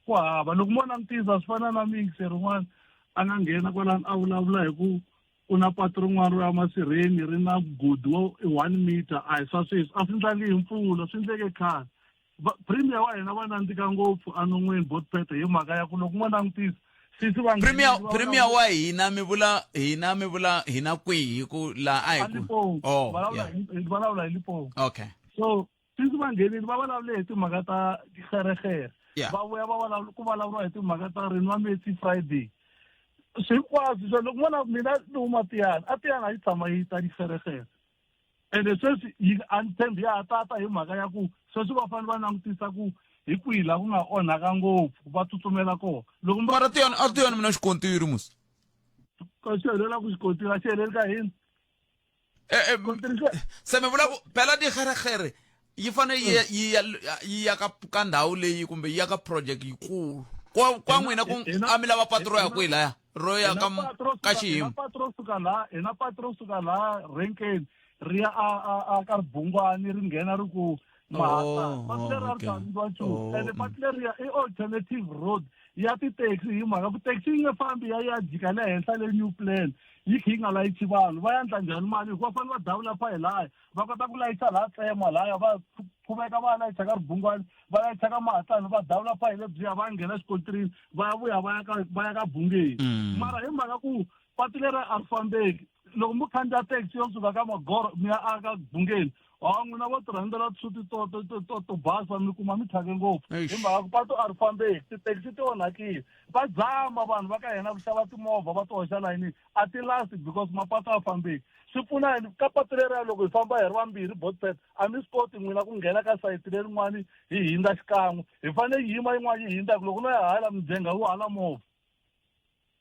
ku hava loko mo langutisa swi fana na mingisi rin'wana a nga nghena kwalani a vulavula hi ku ku na patu rin'wana ro ya masirheni ri na good wo 1 meter a hi swa sweswi a swi ndlangi hi mpfula swi ndleke khale Premier wa hina va nandzika ngopfu anon'wini botpet hi mhaka ya ku loko mo langutisa Premier wa hina mi vula hina kwihi ku la a hi ku vulavula hi Limpopo okay so sisi va nghenile va vulavule hi timhaka ta tikherekhere va vuya va ku vulavuriwa hi timhaka ta Renwameti Friday swinkwaswo so loko vona mina luma tiyani a yi tshama yi ta tikherekhere ende sweswi a ni tshembi ya tata hi mhaka ya ku sweswi va fanele va langutisa ku hi kwihi laha ku nga onhaka ngopfu va tsutsumela kona loko mara a ti yona mina xikontiri musi xi helela ku xikontiri a xi heleli ka hina se mi vula phela tikherekhere yi fanele yi ya ka ndhawu leyi kumbe yi ya ka project yikulu kwa n'wina ku a mi lava patro ya kwihi laya ro ya ka xiyimo hina patro suka laha renkeni ri ya a ka ribungwani ri nghena ri ku patleria i alternative road ya ti-taxi hi mhaka ku taxi yi nge fambi ya jika le henhla le new plan yi kha yi nga layichi vanhu va endla njhani mali hikuva va fanele va dawulapa hi laya va kota ku layicha laha tsema laya va khuveka va layicha ka ribungwani va layicha ka mahatlani va dawulapa hi lebyiya va nghena xikontirini va ya vuya va ya ka bungeni mara hi mhaka ku patu leri a ri fambeki loko mi khandziya taxi yo suka ka Magoro mi ya aka bungeni n'wina vo tirhandzela tisuti to basa mi kuma mi thyake ngopfu hi mhaka patu a ri fambeki titaxi ti onhakile va zama vanhu va ka hina ku xava timovha va ti hoxa layinini a ti lasti because mapatu a fambeki swi pfuna yini ka patu leriya loko hi famba hi ri vambirhi botpet a mi swi koti n'wina ku nghena ka sayiti lerin'wani hi hindza xikan'we hi fanele yi yima yin'wana yi hindza loko no ya hala mijenga wu hala movha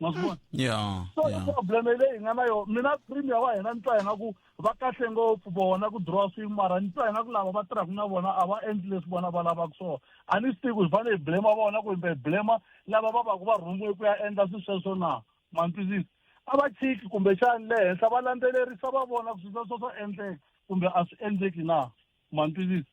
problem leyi hi nga na yona mina Premier wa hina ni twa hi nga ku va kahle ngopfu vona ku draw swin'we mara ni twa hi nga ku lava va tirhaka na vona a va endli leswi vona va lavaka swona a ni swi tivi ku hi fanele hi blame vona kumbe hi blame lava va va ku va rhumiwe ku ya endla swilo sweswo na ma ni twisisi a va chiki kumbexani le henhla va landzelerisa va vona ku swilo sweswo swo endleka kumbe a swi endleki na mantwisisi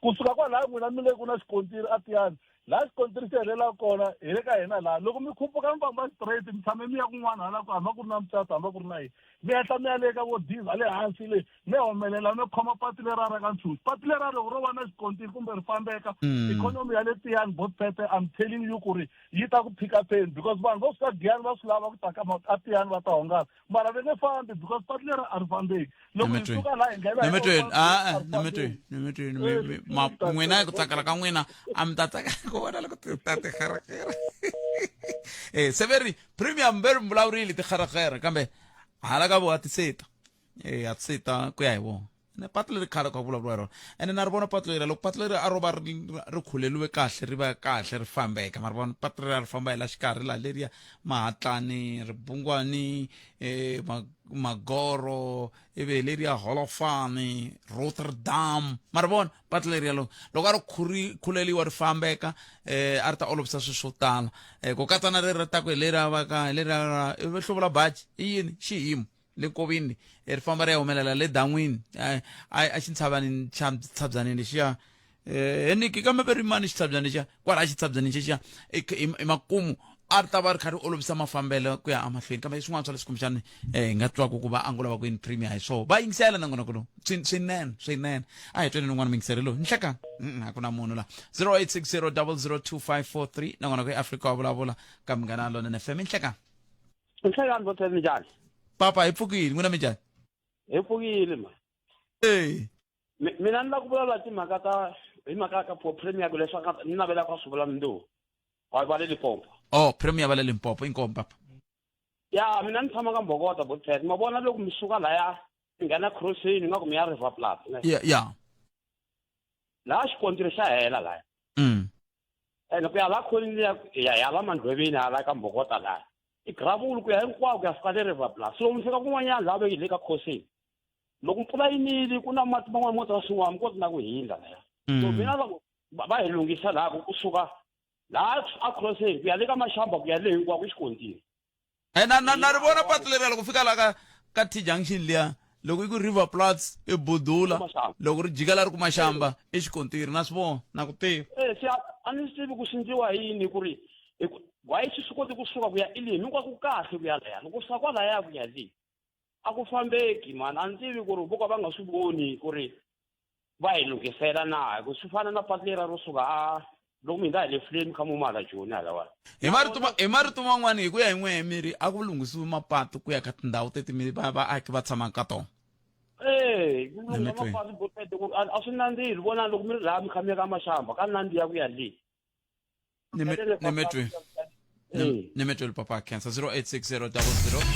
kusuka kwalaho n'wina mi le ku na xikontiri a tiyani laha xikontiri xi helela kona hi le ka hina laha loko mi khuphuka mi famba straight mi tshame mi ya kun'wana hala ku hamba ku ri na mucato hamba ku ri na yini mi henhla mi ya le ka vo diesel le hansi le mi humelela mi khoma patu lera ra ka ntshuxi patu lera ro va na xikontiri kumbe ri fambeka ikhonomi ya le tiyani botpete I'm telling you ku ri yi ta ku phika peni because vanhu vo suka giyani va swi lava ku taka a tiyani va ta hungasa mara va nge fambi because patu lera a ri fambeki loko hi suka laha hi nghena n'wina ku tsakela ka n'wina a mi ta tsakela ku vona loko ti ta tikherekhere severi premium veri mbulavurile tikherekhere kambe hala ka vo a tisita a tisita ku ya hi vona ne patu leri khale ka vulavuriwa hi rona ene na ri vona patu leri loko patu leri a ro va ri khuleliwe kahle ri va kahle ri fambeka mara vona patu leri a ri famba hi la xikarhi laha leriya mahatlani ribungwani magoro ivi leriya holofani Rotterdam mara vona patu leriya loko a ri khuleliwa ri fambeka a ri ta olovisa swilo swo tala ku katsa na leri taku hi leriya vaka hi leriya va hlovula baji i yini xiyimo le nkovini ri famba ri ya humelela le dan'wini a xintshavani xitshabyani lexiya niki kambe ve rimani xitshabyani lexiya kwala xitshabyani xexiya i makumu a ri ta va ri kha ri olovisa mafambelo ku ya emahlweni kambe swin'wana swa leswi kumbexani hi nga twaku ku va angu lava ku yini premier hi swona va yingisela nangona ku lo swinene a hi tweni n'wana mingiseri lowu nhlekani a ku na munhu la 0860 002543 nangona ku eAfrika wa vulavula ka Munghana Lonene FM nhlekani Botpete njani papa hi pfukile n'wina minjhani hi pfukile ma mina ni la ku vulavula hi mhaka ka premier ku leswaku ni navela ka swi vula mnduku va le Limpopo premier va le Limpopo inkomo papa ya mina ni tshama ka Mbokota Botpete ma vona loko mi suka laya nghena crossing nga ku mi ya River Plate ya laha xikontiri xa hela laya ene ku ya la khonini ya la mandlweveni hala ka Mbokota laya i gravul ku ya hinkwako ku ya fika le River Plate so mi fika kun'wanyana laha veki le ka crossing loko mpfula yinile ku na mati man'wana mo ta swin'wana mi koti na ku hindla laya so mina loko va hi lunghisa laha kusuka laha a crossing ku ya le ka Mashamba ku ya le hinkwako i xikontiri na ri vona patu leriya loko fika laha ka T junction liya loko i ku River Plate e Budula loko ri jika la ri ku Mashamba i xikontiri na swi vona na ku tiva se a ni swi tivi ku swi endliwa yini ku ri why swi swi koti kusuka ku ya ilimi hinkwako kahle ku ya laya loko suka kwalaya ku ya le a ku fambeki mani a ni tivi ku ri vo ka va nga swi voni ku ri va hi lunghisela na hi ku swi fana na patu lera ro suka loko mi nga hi le fuleni kha Mumala Joni halawani hi marito man'wana hi ku ya hi n'we miri a ku lunghisiwi mapatu ku ya ka tindhawu teti vaaki va tshamaka ka tona ku lunga mapatu Botpete a swi nandzihi vona loko mi ri laha mi kha mi ya ka Mashamba ka nandziha ku ya le Nemetwele papa cancer 0860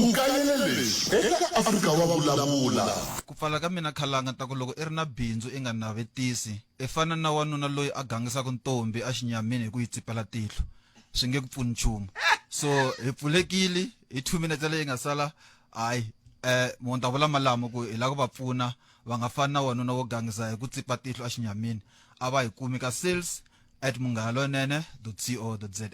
Ngayelele eka Afrika wa vulavula ku pfala ka mina khalanga ta ku loko i ri na bindzu i nga navetisi i fana na wanuna loyi a gangisaka ntombi a xinyamini hi ku yi tsipela tihlo swi nge ku pfuni nchumu so hi pfulekile hi 2 minutes leyi nga sala hayi munhu ta vula malamo ku hi la ku va pfuna va nga fani na wanuna wo gangisa hi ku tsipa tihlo a xinyamini a va hi kumi ka sales@munghanalonene.co.za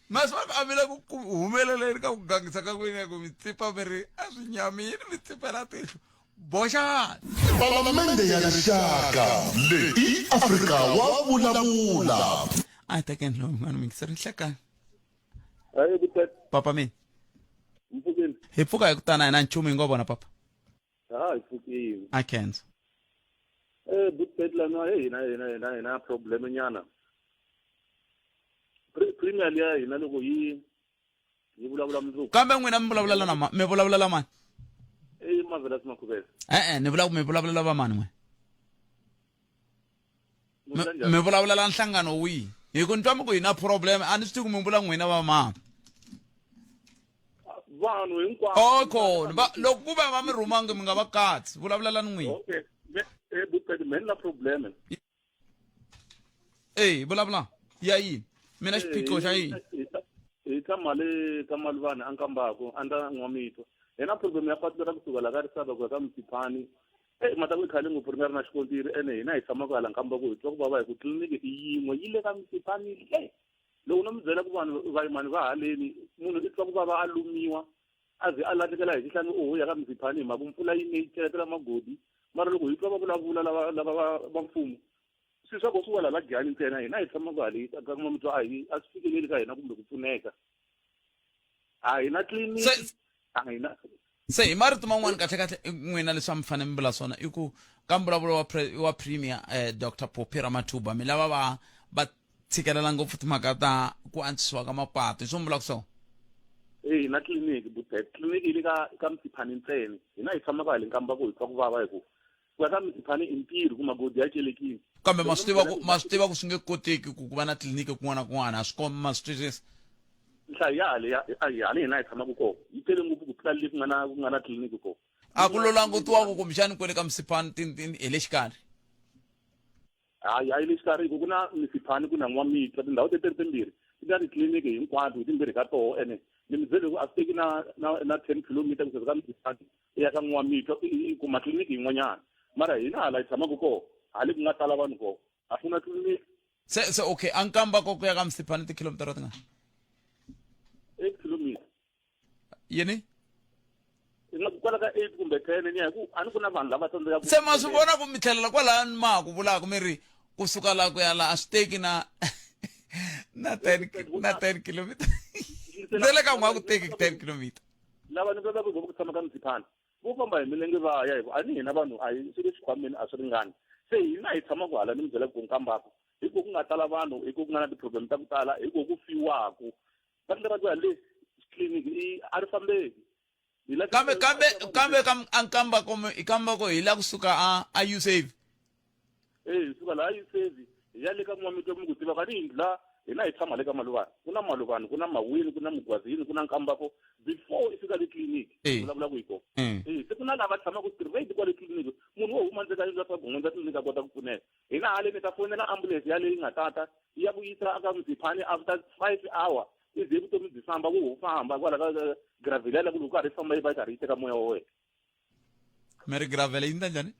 masipaka a mila ku humeleleni ka ku gangisa ka kwini ku mi tsipa mi ri a swinyamini mi tsipela tihlo boxani Palamende ya rixaka leyi Afrika wa vulavula a hi tekeni lowu n'wana mingiseri nhlekani Botpete papa mina mpfukile hi pfuka hi ku tana hi na nchumu hi ngo vona papa hi pfukile a cancer Botpete lana hina problem nyana premier liya hina loko yi vulavula mundzuku kambe n'wina mi vulavulela mani Marvelous Makhubele ni vula ku mi vulavulela va mani n'wina mi vulavulela nhlangano wihi hi ku ni twa mi ku hi na problem a ni swi tivi ku mi vula n'wina va mani vanhu hinkwavo loko ku va mi rhumangi mi nga va katsi vulavulela ni n'wina okay Botpete me na problem vulavula ya yini mina xiphiqo xa yini hi tshama le ka Malivani a nkambako a nda n'wamito hina problem ya patu lera kusuka la ka Risaba ku ya ka Mtsipani mata ku khale ngopfu ri nga ri na xikontiri ene hina hi tshama ku hala nkambako hi twa ku vava hi ku tliliniki i yin'we yi le ka Mtsipani loko no mi byela ku vanhu vayimani va haleni munhu i twa ku vava a lumiwa aze alatekela hi xihlani o ya ka Mzipani mhaku mpfula yi cheletela magodi mara loko hi twa va vulavula lava va mfumo swi swa ku swi wela la Giyani ntsena hina hi tshama ku hali ka mamutwa a swi fikeleli ka hina kumbe ku pfuneka a hina tliliniki a hina se hi marito man'wana kahle n'wina leswi a mi fanele mi vula swona i ku ka mbulavulo wa premier Dr. Phophi Ramathuba mi lava va tshikelela ngopfu timhaka ta ku antswisiwa ka mapatu hi swo mi vulaka swona hina tliliniki tliliniki yi le ka Mzipani ntsena hina hi tshama ku hali nkamba ku hi twa ku vava hi ku ya ka Mzipani i ntirho ku magodi ya celekile kambe ma swi tiva ku swi nge koteki ku va na tliliniki kun'wana na kun'wana a swi kombi ma swi twisisa nhlayo yale hina hi tshamaku kona yi tele ngopfu ku tlula leyi ku nga na tliliniki kona a ku lo langutiwaka kumbexani kwele ka Mzipani hi le xikarhi hayi le xikarhi ku na Mzipani ku na N'wamitwa tindhawu tete timbirhi ti na titliliniki hinkwato hi timbirhi ka toho ene ni mi byele ku a swi teki na 10 kilometer kusuka ka Mzipani ya ka N'wamitwa i kuma tliliniki yin'wanyana mara hina hala hi tshamaku kona hali ku nga tala vanhu kona a ku na tliliniki se okay a nkamba ko ku ya ka Mzipani tikhilomitara tingani 8 kilometer yini kwala ka 8 kumbe 10 ni ku ani ku na vanhu lava tsandzeka se ma swi vona ku mi tlhelela kwala ma ku vulaka mi ri kusuka la ku ya la a swi teki na 10 kilometer ndele ka n'wa ku teki 10 kilometer lava ni tsaka ku tshama ka Mzipani vo famba hi milenge va ya hi ani hina vanhu a hi swi le xikhwameni a swi ringani se hina hi tshama ku hala ni mi byela ku nkambako hi ku nga tala vanhu hi ku nga na ti-problem ta ku tala hi ku fiwaku va tindlela ku ya le tliliniki a ri fambeki kambe ikamba ko hi la kusuka a usave suka la usave hi ya le ka N'wamitwa mi ku tiva ka ni la hina hi tshama le ka Maluvani ku na Maluvani ku na Mawini ku na Mugwazini ku na Nkambako before i fika le tliliniki vulavula ku hi kona se ku na lava tshamaku straight kwale tliliniki munhu wo huma ndzeka yindlu ya gonza tliliniki a kota ku pfuneka hina haleni ta fonela ambulance ya leyi nga tata ya ku yisa aka Mzipani after 5 hours ize vutomi byi famba ku famba kwala ka gravel ya ku karhi famba yi va karhi yi teka moya wa wena meri gravel yi ndla njhani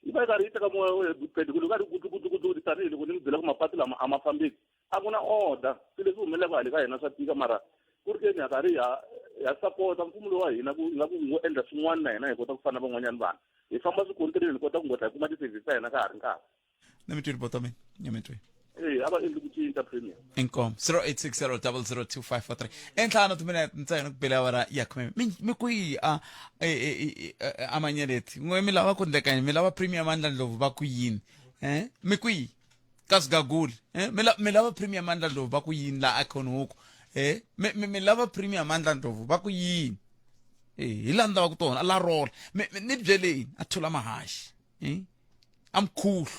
yi va karhi yi teka moya wa wena buketi ku karhi ku tanihi loko ni mi byela ku mapatu lama a ma fambeki a ku na order swi leswi humelelaka hale ka hina swa tika mara ku ri keni ha karhi ha sapota mfumo lowu wa hina ku nga ku ngo endla swin'wana na hina hi kota ku fana na van'wanyana vanhu hi famba swikontirini hi kota ku ngota hi kuma ti-service ta hina ka ha ri nkarhi ni mi twini botomini ni mi twini a va endli ku cinca premier inkom 0860002543 enhlano timinete ntsena ku bela awara ya khume mi kwihi a manyeleti n'we mi lava ku ndlekanye mi lava premier Mandla Ndlovu va ku yini mi kwihi kasigaguli mi lava premier Mandla Ndlovu va ku yini la akhonuku mi lava premier Mandla Ndlovu va ku yini hi la ndava ku tona la rola ni byeleni a thula mahaxi amkhuhlu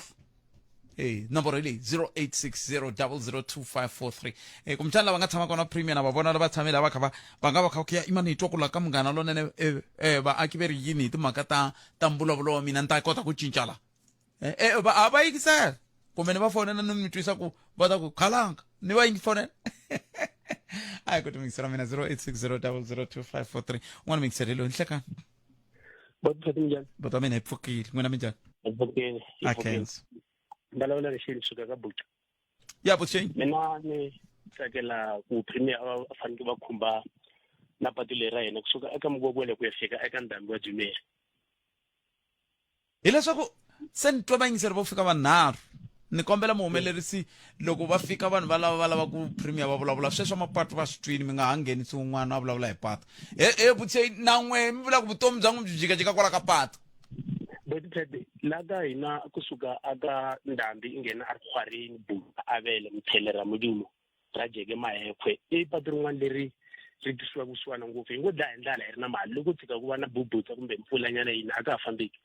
nomboro leyi 0860002543 kumtshana lava nga tshama kona premier na va vona lava tshame lava kha va nga va kha ku ya imani hi twa ku la ka munghana lonene vaaki ve ri yini hi timhaka ta mbulavulo wa mina ni ta kota ku cinca la a va yingisela kumbe ni va fonela ni mi twisa ku va ta ku khalanga ni va yingifonela a hi koti mikisera mina 0860002543 n'wana mikiserelo ni hlekani bota mina hi pfukile n'wina mi njhani akenso ndalavula lexi suka ka buca ya butsheni mina ni tsakela ku premier a faneke va khumba na patu leri ra hina kusuka eka Mugogwele ku ya fika eka ndhambi wa Jumeri hileswaku se ni twa vayingiseri vo fika vanharhu ni kombela muhumelerisi loko va fika vanhu va lava ku premier va vulavula sweswo mapatu va swi twini mi nga ha nghenisi wun'wana va vulavula hi patu butsheni na n'we mi vula ku vutomi bya n'wi byi jikajika kwala ka patu la ka hina kusuka aka ndhambi i nghena a ri khwarini buka avele mphele ra mudumo ra jeke mahekhwe i patu rin'wana leri ri tisiwa kusuwana ngopfu hi ngo dlaya hi ndlala hi ri na mali loko tshika ku va na bubutsa kumbe mpfulanyana yini a ka ha fambeki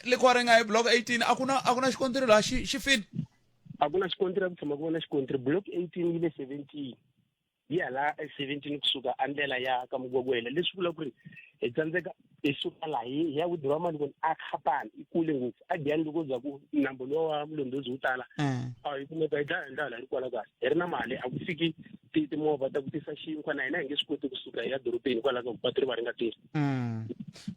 likhwarenga hi block 18 a ku na xikontiri laha xi fini a ku na xikontiri a ku tshama ku va na xikontiri block 18 yi le 17 yi hala 17 kusuka a ndlela ya ka Mugogwele leswi vula ku ri hi tsandzeka hi suka laha hi ya withdraw mali kuni a khapani i kule ngopfu a Giyani loko za ku nambu lowa wa Mlondolozi wu tala a hi kumeka hi dlaya hi ndlala hi ri kwala kahle hi ri na mali a ku fiki timovha ta ku tisa xinkwa na hina hi nge swi koti kusuka hi ya dorobeni kwala ka patri va ri nga tirhi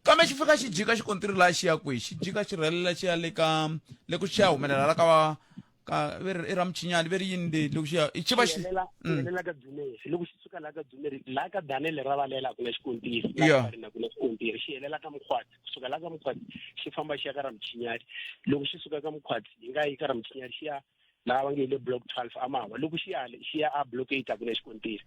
kambe xi fika xi jika xikontiri laha xi ya kwihi xi jika xi rhelela xi ya le ku xi ya humelela la ka i ra mchinyani veri yini de loko xi ya i chiva xi yelela ka dzumeri loko xi suka la ka dzumeri la ka danele ra valela ku na xikontiri Yeah. na ku na xikontiri xi helela ka mukhwati kusuka la ka mukhwati xi famba xi ya ka ra mchinyani loko xi suka ka mukhwati hi nga yi ka ra mchinyani xi ya laha va nge le block 12 amawa loko xi ya a block 8 ku na xikontiri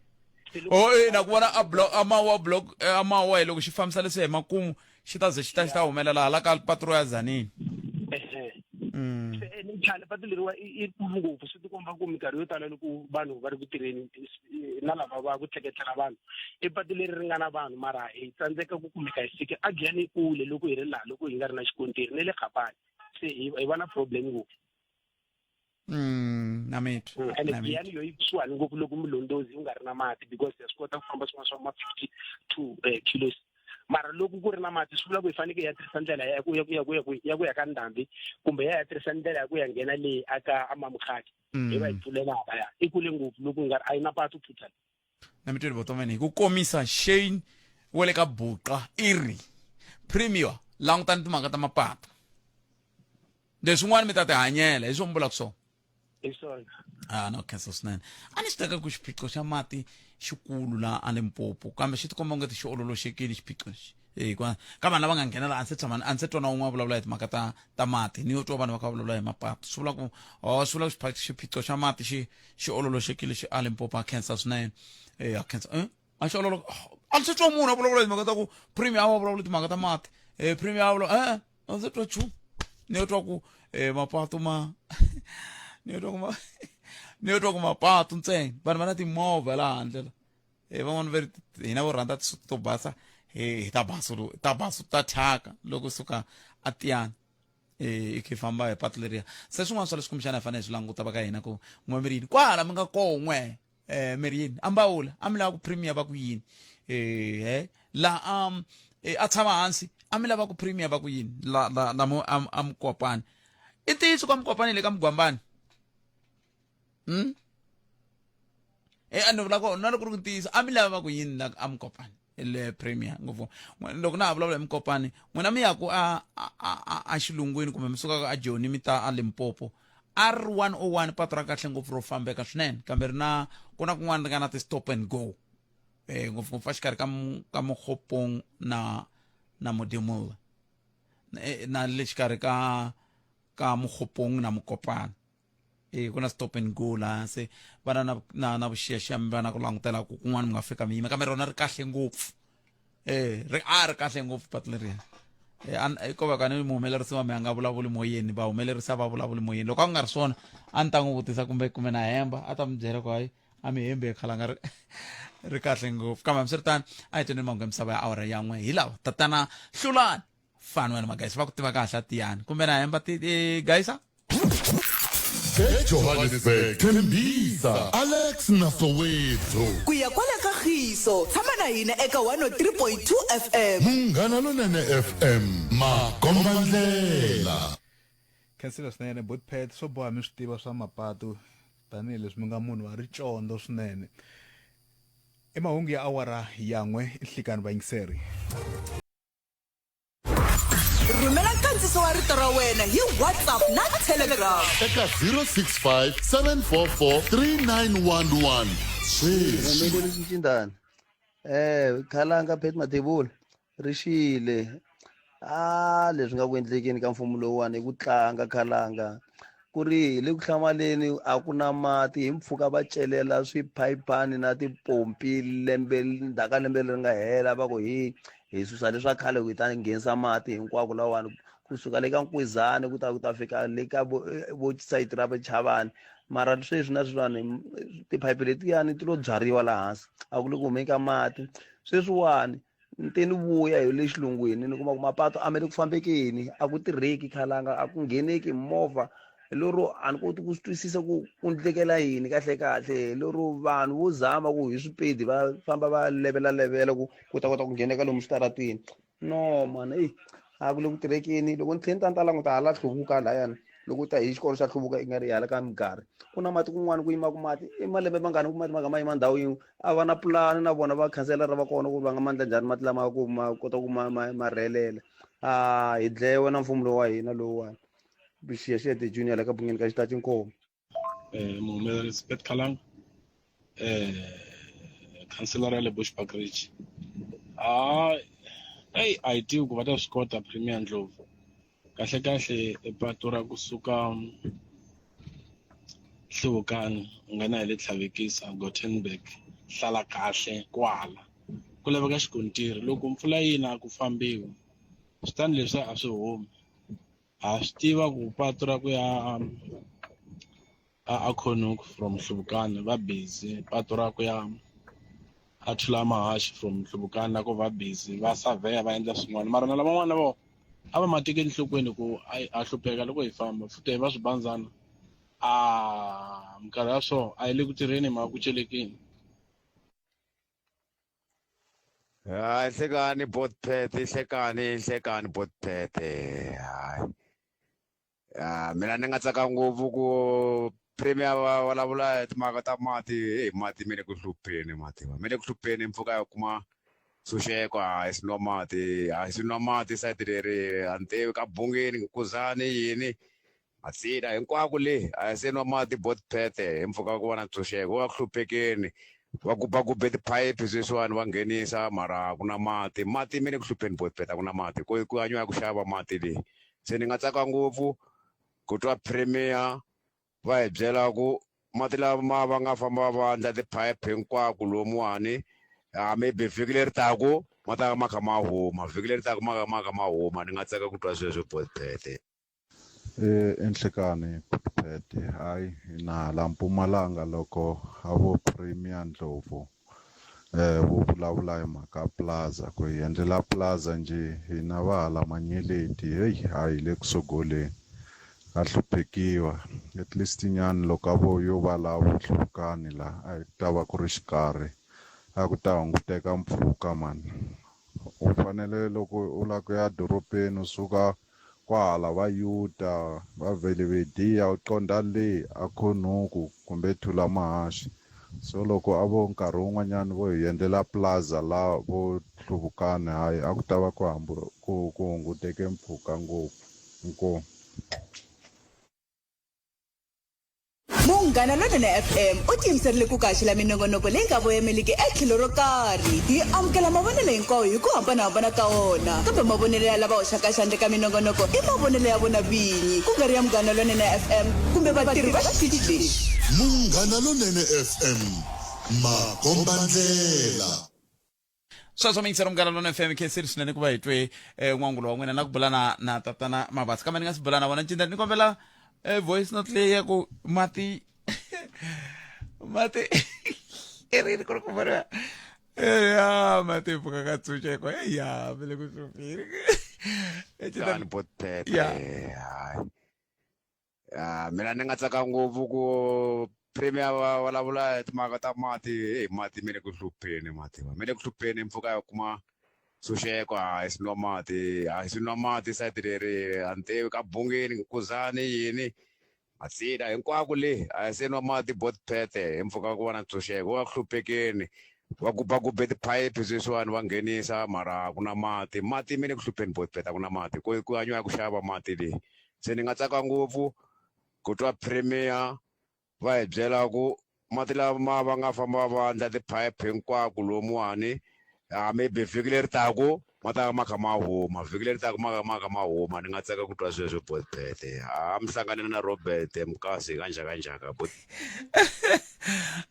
na ku vona amawa block amawa loko xi fambisa leswi hi makumu xi ta ze xi ta humelela hala ka patro ya Zanini. ni khale patu leriwa i kulu ngopfu swi tikomba ku minkarhi yo tala loko vanhu va ri ku tirheni na lava va ku tleketlela vanhu i patu leri ri nga na vanhu mara hi tsandzeka ku kumeka hi fike a Giyani kule loko hi ri laha loko hi nga ri na xikontiri ne le Gapane se hi va na problem ngopfu na mitu ene Giyani yo yi kusuhani ngopfu loko mulondzozi u nga ri na mati because ya swi kota ku famba swin'wana swa ma 52 kilos mara loko ku ri na mati swi vula ku hi fanekele ya tirhisa ndlela ya ku ya ka ndhambi kumbe ya tirhisa ndlela ya ku ya nghena leyi aka amamukhaki hi va hi pfulela ya i kule ngopfu loko nga a yi na patu total na mitu vutomini hi ku komisa Shane wa le ka Buqa iri premier langutani timhaka ta mapatu leswin'wana mi ta ti hanyela hi swo mbula ku swona no khensa swinene a ni swi teka ku xiphiqo xa mati xikulu la a Limpopo kambe xi tikomba ngati xi ololoxekile xiphiqo lexi ka vanhu lava nga nghenela a ndzi twa na un'wana vulavula hi timhaka ta mati ni yo twa vanhu va ka vulavula hi mapatu swi vula ku xiphiqo xa mati xi ololoxekile xi a Limpopo a khensa swinene a khensa a xi ololo a ndzi twa munhu a vulavula hi timhaka ta ku premier a vulavula timhaka ta mati premier a vulavula a ndzi twa chu ni yo twa ku mapatu ni yo twa ku mapatu ntsena vanhu va na timovha laha handle van'wana hina vo rhandza tisuti to basa ta basu ta thyaka loko suka a Tiyani i khe famba hi patu leriya se swin'wana swa leswi kumbexana hi fanele hi swi languta va ka hina ku n'we mirini kwala mi nga kon'we mirini ambawula a mi lava ku premier va ku yini laha a tshama hansi a mi lava ku premier va ku yini lamo a Mokopane i ntiyiso ka Mokopane le ka Mugwambani a ni vula ku na loko ku ntiyiso a mi lava ku yini la a Mokopane le premier ngopfu loko na ha vulavula hi Mokopane n'wina mi yaku a xilungwini kumbe mi sukaka a Joni mi ta a Limpopo R101 patu ra kahle ngopfu ro fambeka swinene kambe ku na kun'wana ri nga na ti-stop and go ngopfungopfu a xikarhi ka Mokgopong na Modimolle na le xikarhi ka Mokgopong na Mokopane ku na stop and go laha se vana na vuxiyaxiya mi va na ku langutela ku kun'wana mi nga fika mi yima kambe rona ri kahle ngopfu ri kahle ngopfu patu leriya ko va ka ni muhumelerisi wa mi a nga vulavuli moyeni vahumelerisi a va vulavuli moyeni loko a ku nga ri swona a ni ta n'wi vutisa kumbe na hemba a ta mi byela ku hayi a mi hembe khalanga ri kahle ngopfu kambe hambiswiritano a hi tweni mahungu ya misava ya awara yan'we hi lawa tatana Hlulani fani wena magayisa va ku tiva kahle a Tiyani kumbe na hemba gayisa eJohannesburg Tembisa Alex Nasowethu ku ya kwala ka Khiso tshama na hina eka 103.2 FM Munghana Lonene FM Makombandlela khensela swinene botpet swo boha mi swi tiva swa mapatu tanihileswi mi nga munhu wa ricondo swinene i mahungu ya awara yan'we nhlikani vayingiseri rhumela nkandziso wa rito ra wena hi WhatsApp na Telegram eka 065 744 3911 Ngomeli Ncindani khalanga Phet Mathebula rixile leswi nga ku endlekeni ka mfumo lowani ku tlanga khalanga ku ri le ku hlamaleni a ku na mati hi mpfuka va celela swiphayiphani na tipompi lembe leri nga hela va ku hi susa leswa khale ku ta nghenisa mati hinkwako lawani kusuka le ka Nkwezani ku ta fika le ka vo site ra Chavani mara sweswi na swin'wana tiphayiphi letiyani ti lo byariwa laha hansi a ku le ku humeka mati sweswiwani nteni vuya hi le xilungwini ni kuma ku mapatu a me le ku fambekeni a ku tirheki khalanga a ku ngheneki movha lero a ni koti ku twisisa ku endlekela yini kahle lero vanhu vo zama ku hi swipedi va famba va levela ku ta kota ku ngheneka lomu xitaratini no man a ku le ku tirhekeni loko ni tlhela ni ta languta hala Hluvuka layani loko ta hi xikolo xa Hluvuka i nga ri hala ka Minkarhi ku na mati kun'wana ku yima ku mati i malembe mangani ku mati ma nga yima ndhawu yin'we a va na pulani na vona va khansela ra va kona ku va nga mandla njhani mati lama ku ma kota ku ma rhelela hi dlewe na mfumo lowu wa hina lowuwani vuxiyaxiya ti junior la ka bungeni ka xitaci Nkomo Muhumeleri Spet Kalang, Councillor le Bushbuck Ridge. Hey, I do go to Scott Premier Ndlovu. Kahle epatura kusuka Hlukani ngana ile Tlhavekisa Gothenburg hlala kahle kwala. Ku laveka xikontiri loko mpfula yina ku fambiwa. Switandi leswi a swi humi. Ha swi tiva ku patura ku ya a Khonok from Hluvukani va busy patura ku ya a Thula Mahashi from Hluvukani na ku va busy va surveya va endla swin'wana mara na lavan'wana vo a va matekeni nhlokweni ku a hlupheka loko hi famba futhi hi va swibandzana minkarhi ya so a yi le ku tirheni mhaka ku celekeni. Hlekani hlekani botphethe hayi mina ni nga tsaka ngopfu ku premier va vulavula hi timhaka ta mati mati mi le ku hlupheni mi le ku hlupheni mpfhuka ya kuma tshunxeko a hi swi nwa mati sayiti leri antevi ka bungeni Nkuzani yini Matsida hinkwako le a hi se nwa mati botphethe hi mpfhuka ku va na tshunxeko wa ku hluphekeni va gube tiphayiphi sweswiwani va nghenisa mara ku na mati mi le ku hlupheni botphethe ku na mati ku hanyiwa ya ku xava mati leyi se ni nga tsaka ngopfu ku twa premier va hi byela ku mati lama va nga famba va endla tiphayiphi hinkwako lomuwani maybe vhiki leri taku ma ta ma kha ma huma vhiki leri taku ma kha ma huma ni nga tsaka ku twa sweswo botphethe. Enhlekani botphethe hayi na la Mpumalanga loko a vo Premier Ndlovu vo vulavula hi mhaka plaza ku hi endlela plaza nje hina va hala Manyeleti hayi le kusogoleni ka hluphekiwa at least nyani loko a vo yo va la Hluvukani la a hi ta va ku ri xikarhi a ku ta hunguteka mpfhuka mani u fanele loko u la ku ya dorobeni u suka kwahala va Yuta va Velivediya u qonda le a Khonuku kumbe Thula Mahashi so loko a vo nkarhi wun'wanyani vo hi endlela plaza la vo Hluvukani hayi a ku ta va ku hunguteke mpfhuka ngopfu Munghana Lonene FM u tiyimiserile ku kaxila minongonoko leyi nga voyameliki etlhelo ro karhi hi amukela mavonelo hinkwawo hi ku hambanahambana ka wona kambe mavonelo ya lava hoxaka xandla ka minongonoko i mavonelo ya vona vinyi ku nga ri ya Munghana Lonene FM kumbe vatirhi va xitichi lexi. Munghana Lonene FM makombandlela. Sweswo mi yingisela Munghana Lonene FM khensiri swinene ku va hi twe n'wangulo wa n'wina na ku bula na tatana Mabasa kambe ni nga si bula na vona cinda ni kombela voice note leyi ya ku mati eri ku ri ku vona mati mpfhuka ka tshunxeko vele ku hluphile Kani botphethe mina ni nga tsaka ngopfu ku premier va vulavula hi timhaka ta mati mi le ku hlupheni mi le ku hlupheni mpfhuka ya kuma tshunxeko a hi swi nwa mati sayiti leri antevi ka bungeni Nkuzani yini Matsida hinkwako le a hi se nwa mati botphethe hi mpfhuka ku va na tshunxeko wa ku hluphekeni va gube tiphayiphi sweswiwani va nghenisa mara ku na mati mi le ku hlupheni botphethe ku na mati ku hanyiwa ya ku xava mati leyi se ni nga tsaka ngopfu ku twa premier va hi byela ku mati lama va nga famba va endla tiphayiphi hinkwako lomuwani maybe vhiki leri taku ma ta ma kha ma huma vhiki leri taku ma kha ma huma ni nga tsaka ku twa sweswo botphethe mi hlanganile na Robert Mkasi kanjhaka but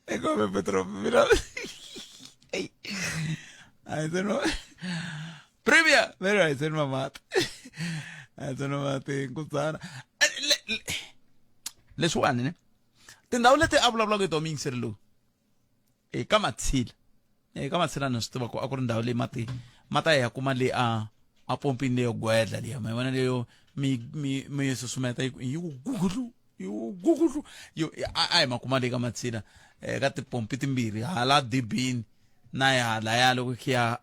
ekome Petro mina I don't know premier very I said mama I don't know mati Nkuzana leswiwani ne tindhawu leti a vulavula ku Tommy Ngisirilo ka Matsila ka Matsila ni swi tiva ku a ku ri ndhawu leyi mata ya kuma leyi a pompini leyo gwedla liya ma vona leyo mi susumeta yi gugulu a hi makuma leyi ka Matsila ka tipompi timbirhi hala dibini na hala ya loko khiya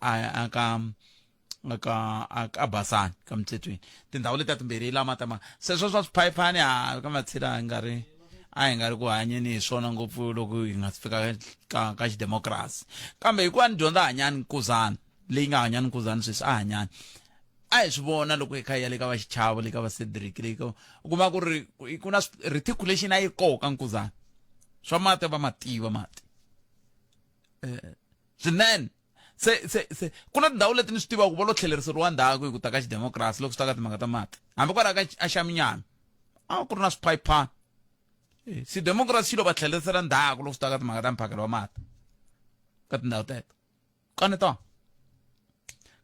ka Basani ka Mthethweni tindhawu leti timbirhi la matama sweswo swa swiphayiphani ka Matsila a hi nga ri ku hanyeni hi swona ngopfu loko hi nga fika ka xidemokirasi kambe hikuva ni dyondza hanyani Nkuzana leyi nga hanyani Nkuzana sweswi a hanyani a hi swi vona loko hi kha hi ya le ka vaxichavo le ka va Cedric le u kuma ku ri ku na reticulation a yi koka Nkuzana swa mati va mativa mati swinene se ku na tindhawu leti ni swi tivaka va lo tlheleriseriwa ndhaku hi ku ta ka xidemokirasi loko swi ta ka timhaka ta mati hambi kwalaho ka a xa minyami a ku ri na swiphayiphana xidemokirasi xi lo va tlhelerisela ndhaku loko swi ta ka timhaka ta mphakelo wa mati ka tindhawu teto kaneta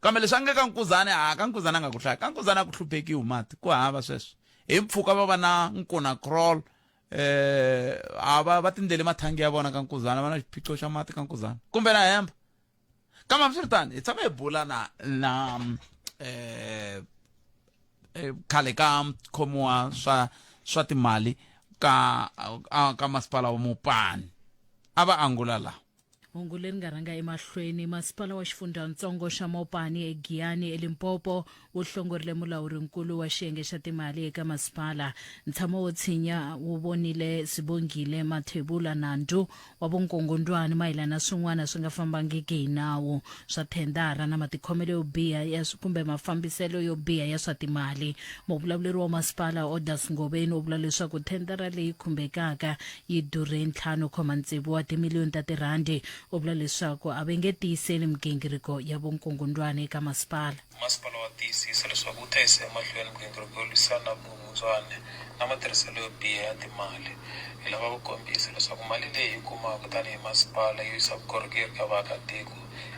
kambe leswi a nge ka Nkuzana ka Nkuzana nga ku hlaya ka Nkuzana ku hluphekiwi mati ku hava sweswo hi mpfhuka va va na nkuna crawl va tindlele mathangi ya vona ka Nkuzana va na xiphiqo xa mati ka Nkuzana kumbe na hemba kambe hambiswiritano hi tshama hi bula na khale ka khomiwa swa timali ka masipala wa Mopani a va angula laha hungu leri nga rhanga emahlweni masipala wa xifundzatsongo xa Mopani eGiyani eLimpopo wu hlongorile mulawurinkulu wa xiyenge xa timali eka masipala ntshamo wo tshinya wu vonile Sibongile Mathebula Nandu wa vunkongondwani mayelana swin'wana swi nga fambangiki hi nawu swa thendara na matikhomelo yo biha kumbe mafambiselo yo biha ya swa timali muvulavuleri wa masipala Odas Ngobeni u vula leswaku thendara leyi khumbekaka yi durhe 5.6 wa timiliyoni ta tirandi u vula leswaku a va nge tiyiseli migingiriko ya vunkongondwani eka masipala wa tiyisisa leswaku wu ta yisa emahlweni migingiriko yo lwisana na vukungundwani na matirhiselo yo biha ya timali hi lava ku kombisa leswaku mali leyi hi kumaka tanihi masipala yo yisa vukorhokeri ka vaakatiko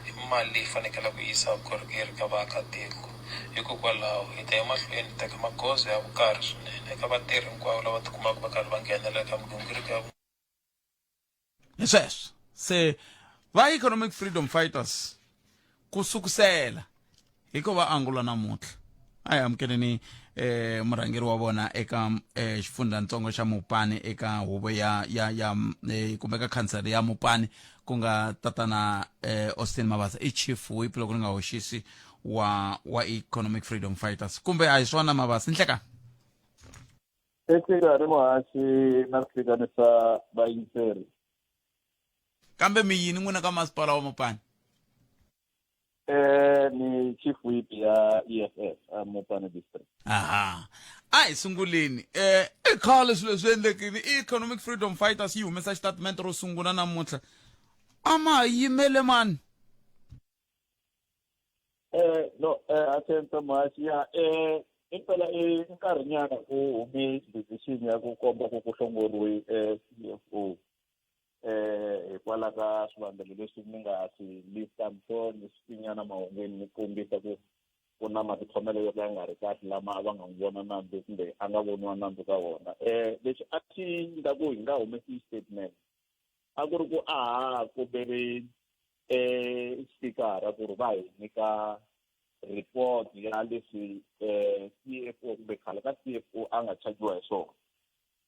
i mali leyi fanekele ku yisa vukorhokeri ka vaakatiko hikokwalaho hi ta emahlweni teka magoza ya vukarhi swinene eka vatirhi hinkwavo lava tikumaka va karhi va nghenelela eka migingiriko ya sweswo se va economic freedom fighters ku sukusela hiko va angula namuntlha a hi amukeleni murhangeri wa vona eka xifundzatsongo xa Mopani eka huvo ya kumbe ka khansele ya Mopani ku nga tatana Austin Mabasa i chief whip loko ni nga hoxisi wa economic freedom fighters kumbe a hi swona Mabasa nhleka eka ri muhaxi na hlanganisa vayingiseri kambe mi yini n'wina ka masipala wa Mopani ni chief whip ya EFF Mopani district aha a hi sunguleni i khale swilo leswi endlekini economic freedom fighters yi humesa statement ro sungula namuntlha a ma yimele mani no atenta muhaxi ya impela nkarhinyana ku hume decision ya ku komba ku hlongoriwe CFO hikwalaho ka swivangelo leswi mi nga swi lista so ni swinyana mahungweni ni kombisa ku na matikhomelo yo ka ya nga ri kahle lama va nga n'wi vona nandzu kumbe a nga voniwa nandzu ka vona leswi a swi nga ku hi nga humesi statement a ku ri ku kombele spikara ku ri va hi nyika report ya leswi CFO kumbe khale ka CFO a nga chajiwa hi swona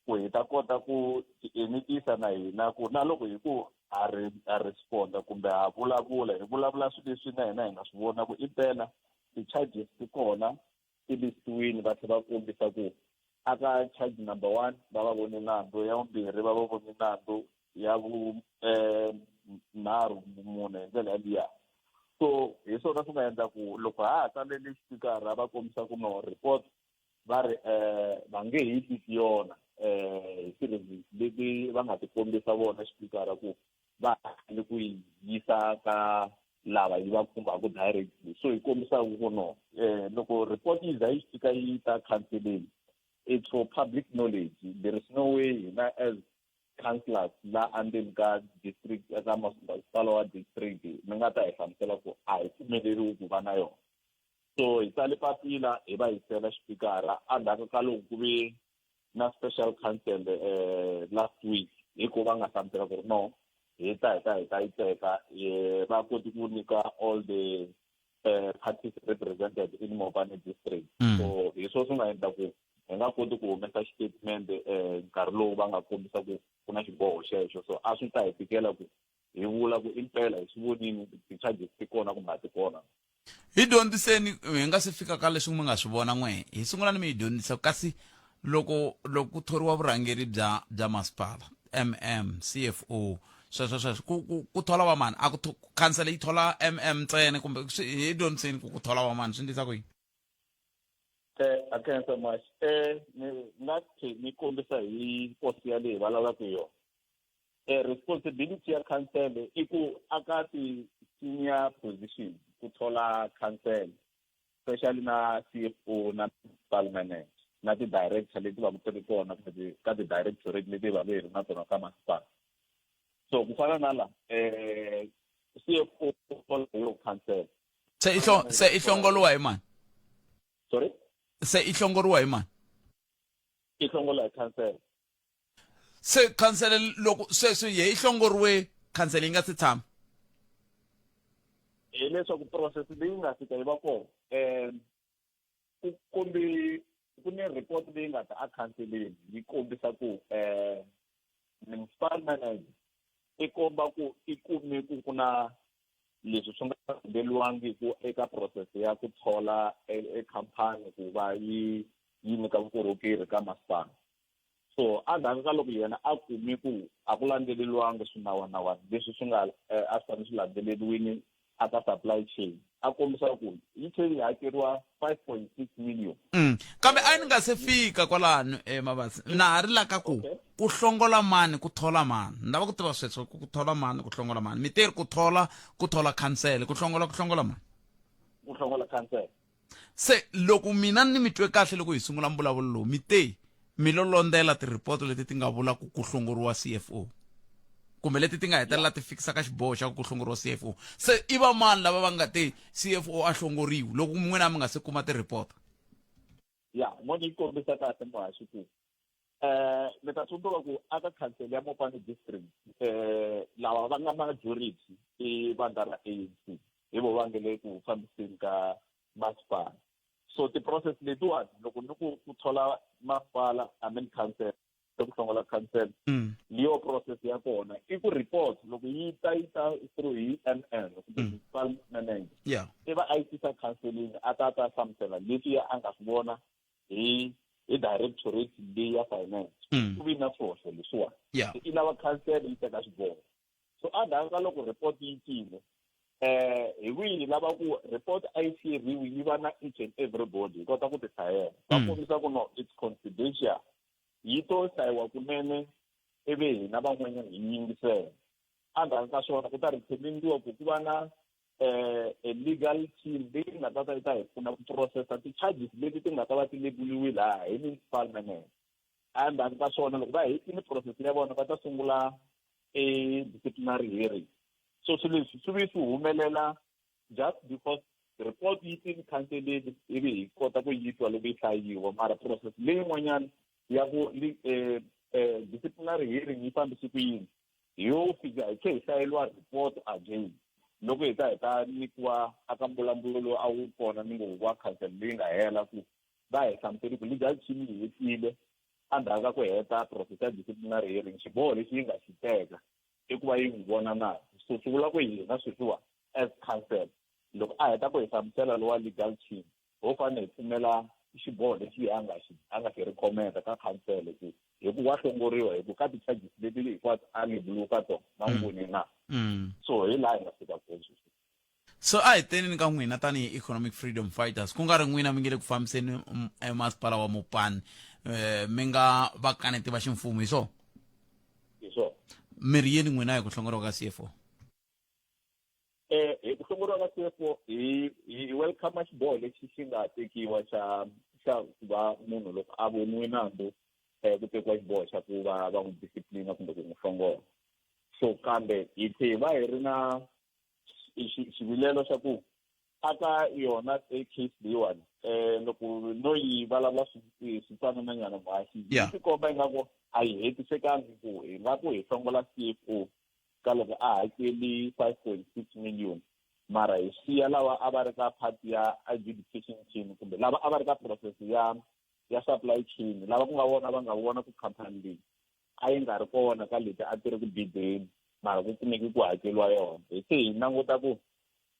ku hi ta kota ku enetisa na hina ku na loko hi ku a responda kumbe a vulavula hi vulavula swilo leswi na hina hi nga swi vona ku impela ti-charges ti kona ti listiwini va tlhela va kombisa ku aka charge number 1 va va voni nandzu ya vumbirhi va va voni nandzu ya nharhu mune hi ndlela yaliya so hi swona swi nga endla ku loko ha tsalele xipikara va kombisa ku no report va ri va nge hi tisi yona hi swilo leswi va nga ti kombisa vona xipikara ku va le ku yisa ka lava yi va khumbaka directly so hi kombisa ku no loko report yi za yi fika yi ta counseling it's for public knowledge there is no way hina as councillors la andeni ka district eka masipala wa district mi nga ta hi hlamusela ku a hi pfumeleriwi ku va na yona so hi tsale papila hi va yisela xipikara endzhaku ka loko ku ve na special council last week hiko va nga hlamusela ku ri no hi ta yi teka va koti ku nyika all the parties represented in Mopani district so hi swona swi nga endla ku hi nga koti ku humesa statement nkarhi lowu va nga kombisa ku ku na xiboho xexo so a swi ta hi tikela ku hi vula ku impela hi swi vonini ti-charges ti kona kumbe a ti kona hi dyondziseni hi nga se fika ka leswi mi nga swi vona n'we hi sungula ni mi hi dyondzisa kasi loko ku thoriwa vurhangeri bya masipala CFO sweswo ku thola wa mani a ku khansele yi thola ntsena kumbe hi dyondziseni ku thola wa mani swi endlisa ku yini akhensa much ni kombisa hi posi yaleyi va lavaka yona responsibility ya council i ku aka ti-senior position ku thola council especially na CFO na parliament na ti-director leti va ku ti ri kona ka ti-directorate leti va ve ri na tona ka masipala. So ku fana na la CFO yo council se ihlongoliwa hi mani? Sorry? Se ihlongoriwa hi mani? Ihlongola hi council. Se council loko se ye ihlongoriwe council yi nga si tshama? Hileswaku process leyi nga fika yi va kona ku ni report leyi nga ta a councileni yi kombisa ku municipal manager i komba ku i kume ku na leswi swi nga endliwangiku eka process ya ku thola ekhampani ku va yi nyika vukorhokeri ka masipala. So endzhaku ka loko yena a kume ku a ku landzeleriwangi swinawanawani leswi swi nga a swi fanele swi landzeleriwini aka supply chain a kombisa ku yi tlhela yi hakeriwa 5.6 million. Kambe a ni nga se fika kwalano Mabasa na ha ri laka ku hlongola mani ku thola mani ni lava ku tiva sweswo ku thola mani ku hlongola mani mitirhi ku thola council ku hlongola mani ku hlongola council. Se loko mina ni mi twe kahle loko hi sungula mbulavulo lowu mi lolondela ti-report leti ti nga vula ku hlongoriwa CFO kumbe leti ti nga hetelela ti fikisa ka xiboho xa ku hlongoriwa CFO. Se i va mani lava va nga te CFO a hlongoriwi loko n'wina mi nga se kuma ti-report? Ya moni yi kombisa kahle muhaxi ku ni ta tsundzuka ku aka council ya Mopani district lava va nga majority i vandla ra ANC hi vo va nge le ku fambiseni ka masipala. So ti-process letiwani loko ni ku thola masipala council ku hlongola council liyo process ya kona i ku report loko yi ta through hi MN municipal manager i va a yi tisa counseling a ta hlamusela leswi a nga swi vona hi directorate leyi ya finance ku vi na swihoxo leswiwani i lava council yi teka xiboho. So endzhaku ka loko report yi tile hi wihi lava ku report a yi siyeriwi yi va na each and everybody yi kota ku ti hlayela va kombisa ku no it's confidential yi to hlayiwa kunene ivi hina van'wanyana hi yingisela. Endzhaku ka swona ku ta recommend-iwa ku va na a legal team leyi nga ta yi ta hi pfuna ku processa ti-charges leti ti nga ta va ti lebuliwile laha hi municipal manager. Endzhaku ka swona loko va hetile process ya vona va ta sungula disciplinary hearing. So swilo leswi swi vi swi humelela just because report yi tini counseleni ivi hi kota ku yitwa loko yi hlayiwa mara process leyin'wanyana ya ku disciplinary hearing yi fambisi ku yini hi yo fika hi tlhe hi hlayeliwa report again loko hi ta nyikiwa aka mbulavulo a wu kona ni ngo wa council leyi nga hela ku va hi hlamuseli ku legal team yi hetile endzhaku ka ku heta process ya disciplinary hearing xiboho lexi yi nga xi teka i ku va yi n'wi vona na so swi vula ku hina sweswiwa as council loko a heta ku hi hlamusela lowa legal team ho fanele hi pfumela xiboho lexi a nga xi recommenda ka council ku hi ku wa hlongoriwa hi ku ka ti-charges leti hinkwato a lebuluka ka tona na n'wini na so hi laha hi nga fika kona. So a hi teneni ka n'wina tanihi economic freedom fighters ku nga ri n'wina mi nge le ku fambiseni masipala wa Mopani mi nga vakaneti va ximfumo hi swona? Hi swona. Mi ri yini n'wina hi ku hlongoriwa ka CFO? Hi ku hlongoriwa ka CFO hi welcome xiboho lexi xi nga tekiwa xa ku va munhu loko a voniwe nandzu ku tekiwa xiboho xa ku va n'wi disciplina kumbe ku n'wi hlongola. So kambe hi tlhe va hi ri na xivilelo xa ku aka yona case leyiwani loko no yi vulavula swi fana na nyana mhaxi yi tikomba ingaku a yi hetisekangi ku hi nga ku hi hlongola CFO ka loko a hakeli 5.6 million mara hi siya lava a va ri ka part ya adjudication chain kumbe lava a va ri ka process ya supply chain lava ku nga vona va nga vona ku khampani leyi a yi nga ri kona ka leti a ti ri ku bideni mara ku kumeki ku hakeliwa yona. Hi se hi languta ku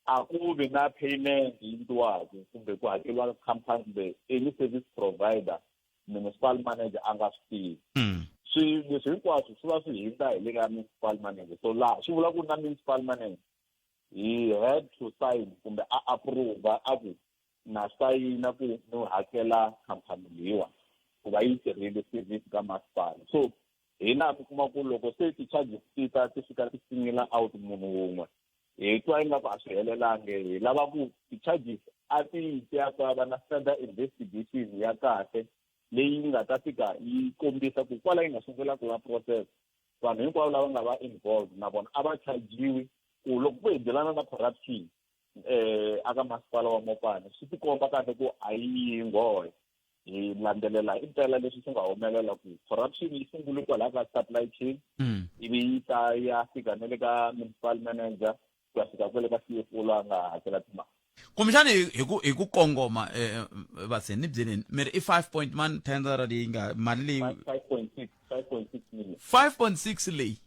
a ku vi na payment yi endliwaka kumbe ku hakeliwa khampani kumbe any service provider municipal manager a nga swi tivi. Leswi hinkwaswo swi va swi hundza hi le ka municipal manager. So laha swi vula ku na municipal manager he had to sign kumbe a approve a ku na sayina ku no hakela khampani leyiwa ku va yi tirhile service ka masipala. So hina mi kuma ku loko se ti-charges ti fika ti singela out munhu wun'we hi twa ingaku a swi helelangi hi lava ku ti-charges a ti yisi ya ka va na further investigation ya kahle leyi nga ta fika yi kombisa ku kwala yi nga sungula ku va process vanhu hinkwavo lava nga va involved na vona a va chajiwi ku loko ku endzelana na corruption aka masipala wa Mopani swi tikomba kahle ku a yi nghohe hi landzelela impela leswi swi nga humelela ku corruption yi sungule kwala ka supply chain ivi yi ta ya fika na le ka municipal manager ku ya fika kwale ka CFO la nga hakela timali kumbexani hi ku kongoma vaseni byeleni mi ri i 5.1 tender leyi nga mali leyi 5.6 million 5.6 leyi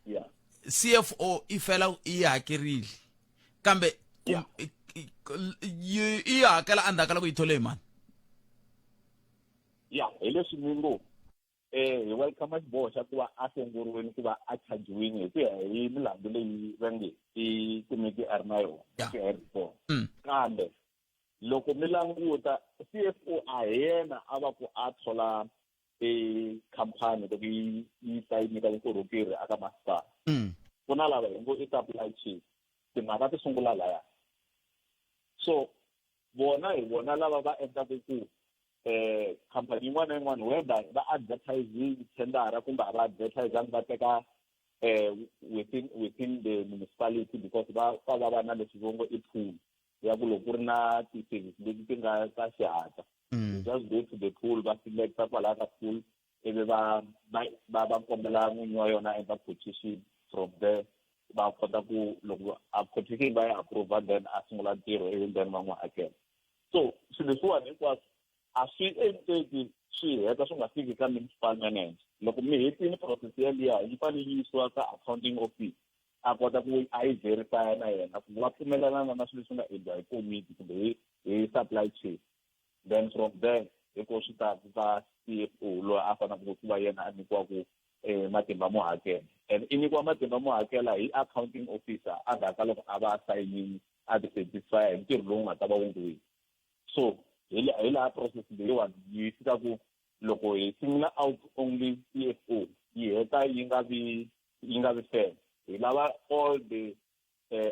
yeah CFO i fela i hakerile kambe i hakela andaka la ku ithole mali yeah hi leswi mi ngo hi welcome xiboho xa ku va a sunguriweni ku va a chajiwini hi ku ya hi milandzu leyi va nge i komiti a ri na yona ku ya hi report kambe loko mi languta CFO a hi yena a va ku a thola khampani loko yi ta yi nyika vukorhokeri aka masipala ku na lava hi ngo i supply chain timhaka ti sungula laya so vona hi vona lava va endlaka ku khampani yin'wana na yin'wana whether va advertising tendera kumbe a va advertising va teka within the municipality because va na leswi vongo i pool ya ku loko ku ri na ti-service leti ti nga ka xihatla just go to the pool va selecta kwalaya ka pool ivi va kombela n'winyi wa yona endla quotation from there va kota ku loko a quotation va yi approve then a sungula ntirho ivi then va n'wi hakela so swilo leswiwani hinkwaswo a swi endleki swi heta swi nga fiki ka municipal manager loko mi hetini process yaliya yi fanele yi yisiwa ka accounting office a kota ku a yi verify na yena ku va pfumelelana na swilo leswi nga endliwa hi committee kumbe hi supply chain then from there hiko swi ta ka CFO loyi a fanele ku va yena a nyikiwaku matimba mo hakela and i nyikiwa matimba mo hakela hi accounting officer a nga ka loko a va sayinini a ti-satisfy hi ntirho lowu nga ta va wendliwini so hi laha process leyiwani yi fika ku loko hi singula out only CFO yi heta yi nga vi fair hi lava all the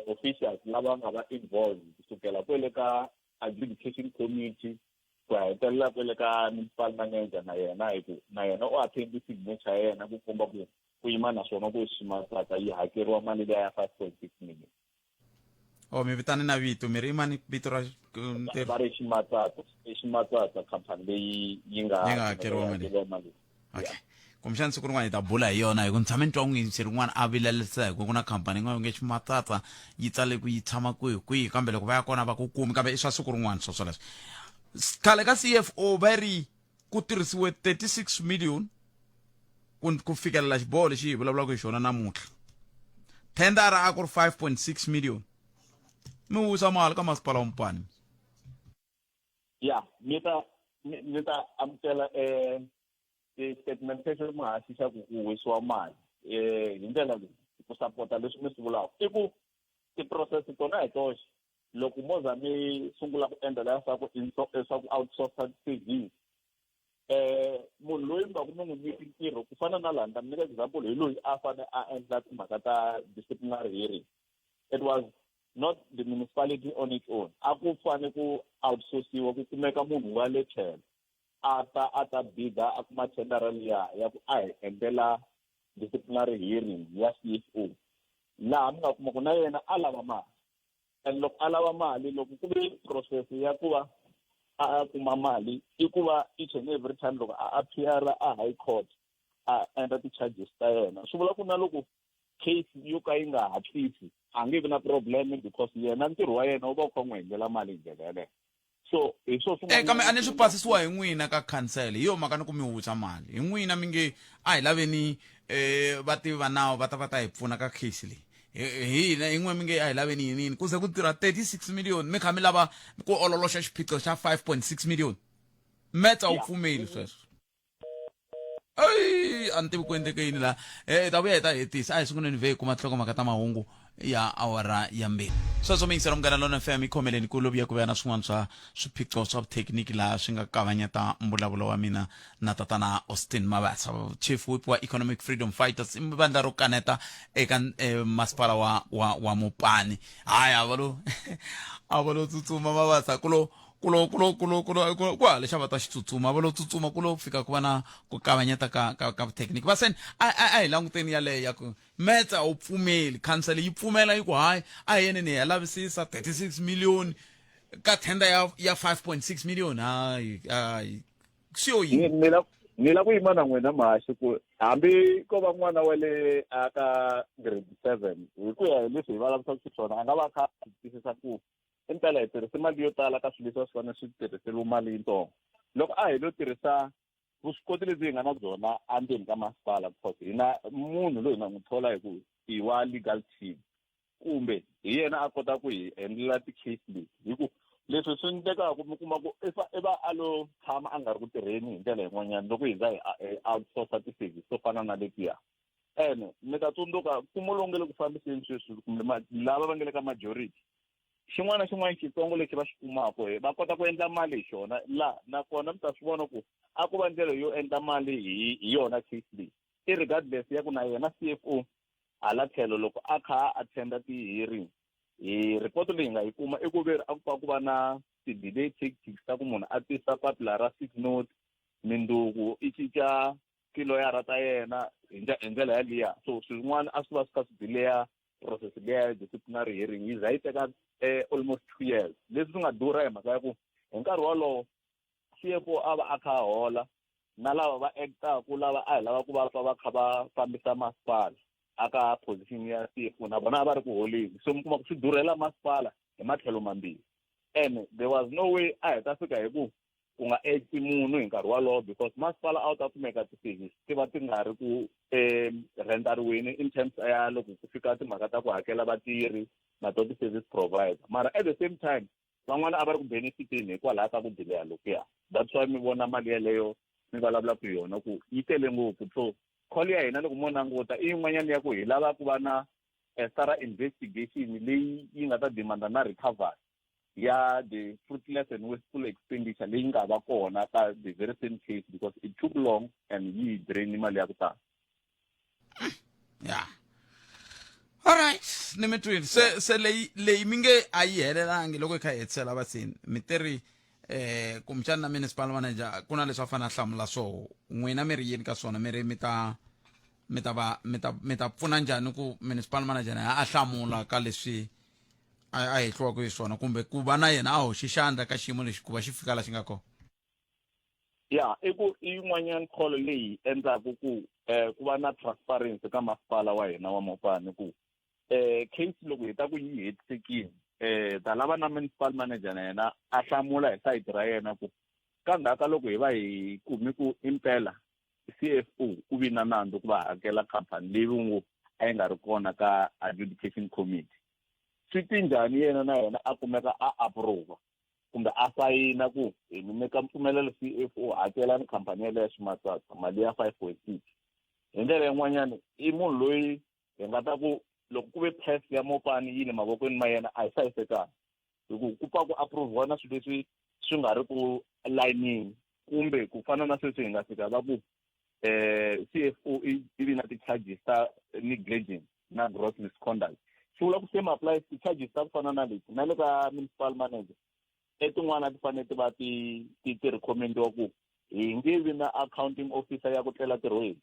officials lava nga va involved kusukela kwele ka adjudication committee ku hetelela kwele ka municipal manager na yena u attend signature ya yena ku komba ku yima naswona ku ximatsaka yi hakeriwa mali leya ya 5.6 million mi vitane na vito mi ri mani vito ra va ri ximatsaka khampani leyi yi nga hakeriwa mali okay kumbexani siku rin'wana hi ta bula hi yona hi ku ni tshame ni twa n'winsi rin'wana a vilerisa hi ku na khampani yin'wana nge ximatsatsa yi tsale ku yi tshama kwihi kambe loko va ya kona va ku kumi kambe i swa siku rin'wana swoleswo khale ka CFO va ri ku tirhisiwe 36 million ku fikelela xiboho lexi hi vulavulaka hi xona namuntlha tendara a ku ri 5.6 million mi wisa mali ka masipala wa Mopani yeah ni ta amukela statement session mahasi xa ku wisiwa mali hi ndlela leyi ku supporta leswi mi swi vulaka i ku ti-process tona hi toxe loko moza mi sungula ku endla leswaku outsource service munhu loyi mi va ku mi n'wi nyiki ntirho ku fana na laha ni ta mi nyika example hi loyi a fanele a endla timhaka ta disciplinary hearing it was not the municipality on its own a ku fane ku outsourciwa ku kumeka munhu wa le tlhelo a ta bida a kuma tendera liya ya ku a hi endlela disciplinary hearing ya CFO laha mi nga kuma ku na yena a lava mali and loko a lava mali loko ku ve process ya ku va a kuma mali i ku va each and every time loko a appear a high court a endla ti-charges ta yena swi vula ku na loko case yo ka yi nga hatlisi a nge vi na problem because yena ntirho wa yena wu va wu kha n'wi endlela mali hi ndlela yaleyo so hi swo kambe a ni swi pasisiwa hi n'wina ka council hi yo mhaka ni ku mi husa mali hi n'wina mi nge a hi laveni vativi va nawu va ta hi pfuna ka case leyi hina hi n'we mi nge a hi laveni yinini ku ze ku tirha 36 million mi kha mi lava ku ololoxa xiphiqo xa 5.6 million metsa wu pfumeli sweswo a ni tivi ku endleke yini laha hi ta vuya hi ta hetisa a hi sunguleni ve hi kuma nhlokomhaka ta mahungu ya awara ya mbili sweswo mingisela munghana lona FM ikhomeleni ku lovuya ku va na swin'wana swa swiphiqo swa vuthekiniki laha swi nga kavanyeta mbulavulo wa mina na tatana Austin Mabasa, chief whip wa Economic Freedom Fighters, vandla ro kaneta eka masipala wa Mopani. Haya avalo tsutsuma Mabasa kulo kwale xava ta xitsutsuma va lo tsutsuma ku lo fika ku va na ku kavanyeta ka technique va seni a hi languteni yaleyo ya ku metsa u pfumeli council yi pfumela yi ku hayi a hi yeni ni ya lavisisa 36 million ka tender ya 5.6 million hayi siyo yi ni la ku yima na n'wina Mahaxi ku hambi ko va n'wana wa le aka grade 7 hi ku ya hi leswi hi valavisaka swona a nga va kha twisisa ku impela hi tirhise mali yo tala ka swilo leswi swi fanele swi tirhiseriwa mali yintsongo. Loko a hi lo tirhisa vuswikoti lebyi hi nga na byona endzeni ka masipala because hi na munhu loyi hi nga n'wi thola hi ku hi wa legal team kumbe hi yena a kota ku hi endlela ti-case leti hi ku leswi swi ndlekaku mi kuma ku i va a lo tshama a nga ri ku tirheni hi ndlela yin'wanyana loko hi za hi outsourca ti-service to fana na letiya ene mi ta tsundzuka mfumo lowu nga le ku fambiseni sweswi kumbe lava va nga le ka majority xin'wana na xin'wana xitsongo lexi va xi kumaka va kota ku endla mali hi xona la nakona mi ta swi vona ku a ku va ndlela yo endla mali hi yona case leyi irregardless ya ku na yena CFO hala tlhelo loko a kha a attenda ti-hearing hi report leyi nga yi kuma i ku veri a ku va na ti-delay tactics ta ku munhu a tisa papila ra 6 note mindzuku i cinca tiloyara ta yena hi ndlela yaliya so swin'wana a swi va swi kha swi delaya process leya disciplinary hearing yi za yi teka almost 2 years leswi swi nga durha hi mhaka ya ku hi nkarhi wolowo CFO a va a kha hola na lava va actaku lava a hi lava ku va va kha va fambisa masipala aka position ya CFO na vona a va ri ku holeni so mi kuma ku swi durhela masipala hi matlhelo mambirhi and there was no way a hi ta fika hi ku nga acti munhu hi nkarhi wolowo because masipala a wu ta kumeka ti-service ti va ti nga ri ku renderiweni in terms ya loko ku fika timhaka ta ku hakela vatirhi na to ti-service provider mara at the same time van'wana a va ri ku benefiteni hikwalaho ka ku dileya lokuya that's why mi vona mali yaleyo mi vulavulaka hi yona ku yi tele ngopfu so call ya hina loko mo languta i yin'wanyana ya ku hi lava ku va na thorough investigation leyi yi nga ta demanda na recovery ya the fruitless and wasteful expenditure leyi nga va kona ka the very same case because it took long and yi drain mali ya ku tala. Yeah. Alright, nimetwini se leyi minge a yi helelangi loko hi kha hi hetisela vasini miteri kumchana na municipal manager kuna leswi a fanele a hlamula swoho n'wina mi ri yini ka swona mi ri mi ta pfuna njhani ku municipal manager na a hlamula ka leswi a hehliwaka hi swona kumbe ku va na yena a hoxi xandla ka xiyimo lexi ku va xi fika la xi nga kona. Ya i yin'wanyana call leyi endlaku ku va na transparency ka masipala wa hina wa Mopani ku case loko hi ta ku yi hetisekile ta lava na municipal manager na yena a hlamula hi side ra yena ku ka ndzhaka loko hi va hi kumi ku impela CFO ku vi na nandzu ku va hakela khampani leyi ngo a yi nga ri kona ka adjudication committee swi tinjhani yena na yena a kumeka a approve kumbe a sayina ku hi nyika mpfumelelo CFO hakela ni khampani yaleyo Ximatsatsa mali ya 5.6 hi ndlela yin'wanyana i munhu loyi hi nga ta ku loko ku ve pass ya Mopani yi le mavokweni ma yena a hi hlayisekanga hi ku pfa ku approve na swilo leswi swi nga ri ku lining kumbe ku fana na sweswi hi nga fika va ku CFO ivi na ti-charges ta negligence na gross misconduct swi vula ku same applies ti-charges ta ku fana na leti na le ka municipal manager etin'wana ti fanele ti va ti recommend-iwa ku hi nge vi na accounting officer ya ku tlela ntirhweni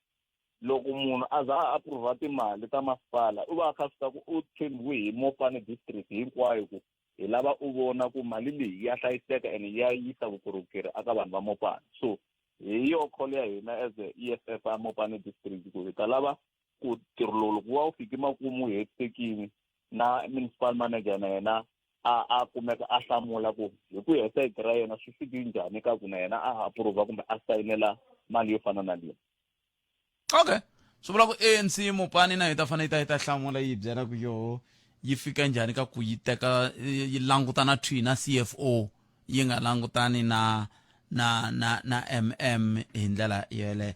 loko munhu a za a approve timali ta masipala u va a kha swi ta ku u tshembiwe hi Mopani district hinkwayo ku hi lava u vona ku mali leyi ya hlayiseka and ya yisa vukorhokeri aka vanhu va Mopani so hi yo call ya hina as a EFF ya Mopani district ku hi ta lava ku ntirho lowu loko wa wu fiki makumu hi hetisekile na municipal manager na yena a kumeka a hlamula ku hi ku ya side ra yena swi fiki njhani ka ku na yena a approve kumbe a sayinela mali yo fana na leyi. Okay, swi vula ku ANC Mopani na yi ta fanele yi ta hlamula yi byela ku yoho yi fika njhani ka ku yi teka yi langutana na CFO yi nga langutani na MM hi ndlela yeleyo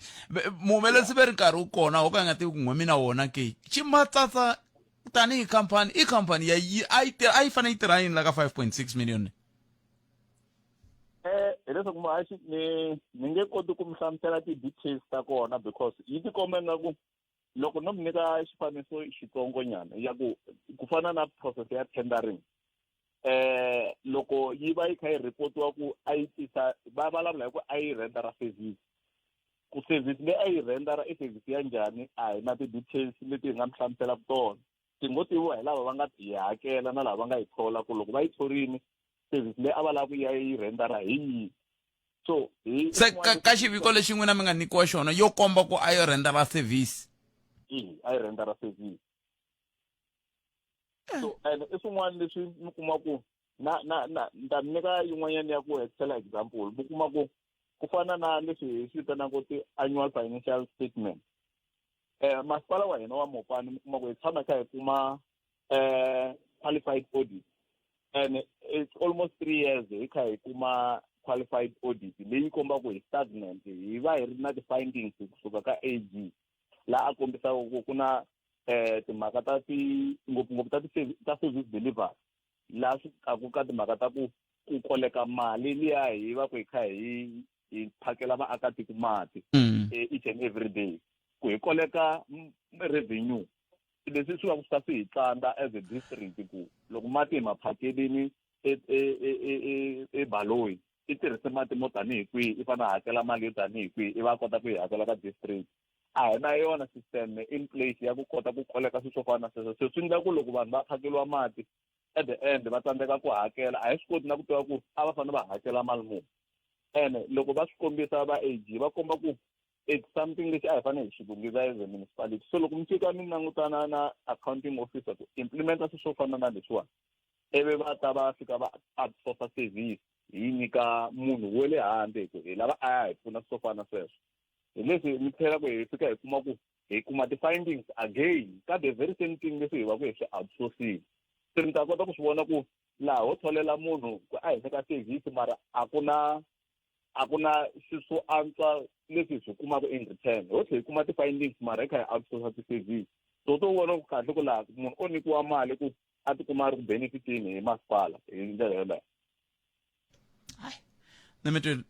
muhumelerisi ve ri nkarhi wu kona wo ka yi nga tivi ku n'wemi na wona ke Ximatsatsa tanihi khampani i khampani a yi fanele yi tirha yini la ka 5.6 million hileswaku muhaxi ni nge koti ku mi hlamusela ti-details ta kona because yi tikomba ingaku loko no mi nyika xifaniso xitsongo nyana ya ku fana na process ya tendering loko yi va yi kha yi reportiwa ku a yi tisa va vulavula hi ku a yi rendera service ku service leyi a yi rendera i service ya njhani a hi na ti-details leti hi nga mi hlamuselaka tona ti ngo tiviwa hi lava va nga yi hakela na lava va nga yi thola ku loko va yi thorini service leyi a va lava ku ya yi rendera hi yihi so se ka xiviko lexi n'wina mi nga nyikiwa xona yo komba ku a yo rendera service a yi rendera service so and i swin'wana leswi mi kuma ku na ta nyika yin'wanyana ya ku hetela example mi kuma ku fana na leswi swi vitanaka ti-annual financial statement masipala wa hina wa Mopani mi kuma ku hi tshama kha hi kuma qualified audit and it's almost 3 years hi kha hi kuma qualified audit leyi kombaka hi stagnant hi va hi ri na ti-findings kusuka ka AG laha a kombisaka ku na timhaka ta ngopfungopfu ta service delivery laha swi kaku ka timhaka ta ku koleka mali liya hi va ku hi kha hi phakela vaakatiko mati each and every day ku hi koleka revenue leswi swi va ku swi swi hi tlanga as a district ku loko mati hi maphakeleni eBaloyi i tirhise mati mo tanihi kwihi i fanele hakela mali yo tanihi kwihi i va kota ku hi hakela ka district a hi na yona system in place ya ku kota ku koleka swilo swo fana na sweswo so swi endla ku loko vanhu va phakeliwa mati at the end va tsandzeka ku hakela a hi swi koti na ku tiva ku a va fanele va hakela mali muni ene loko va swi kombisa va AG va komba ku it's something lexi a hi fanele hi xi lunghisa as a municipality so loko mi fika mi langutana na accounting officer ku implementa swilo swo fana na leswiwani ivi va ta va fika va outsource service hi nyika munhu wa le handle hi ku hi lava a ya hi pfuna swo fana na sweswo hi leswi mi tlhela ku hi fika hi kuma ku hi kuma ti-findings again ka the very same thing leswi hi va ku hi swi outsourcing se mi ta kota ku swi vona ku laha ho tholela munhu ku a henhla ka service mara a ku na swilo swo antswa leswi hi swi kumaka in return ho tlhe hi kuma ti-findings mara hi kha hi outsource ti-service so to vona ku kahle ku laha munhu o nyikiwa mali ku a tikuma a ri ku benefitini hi masipala hi ndlela yeleyo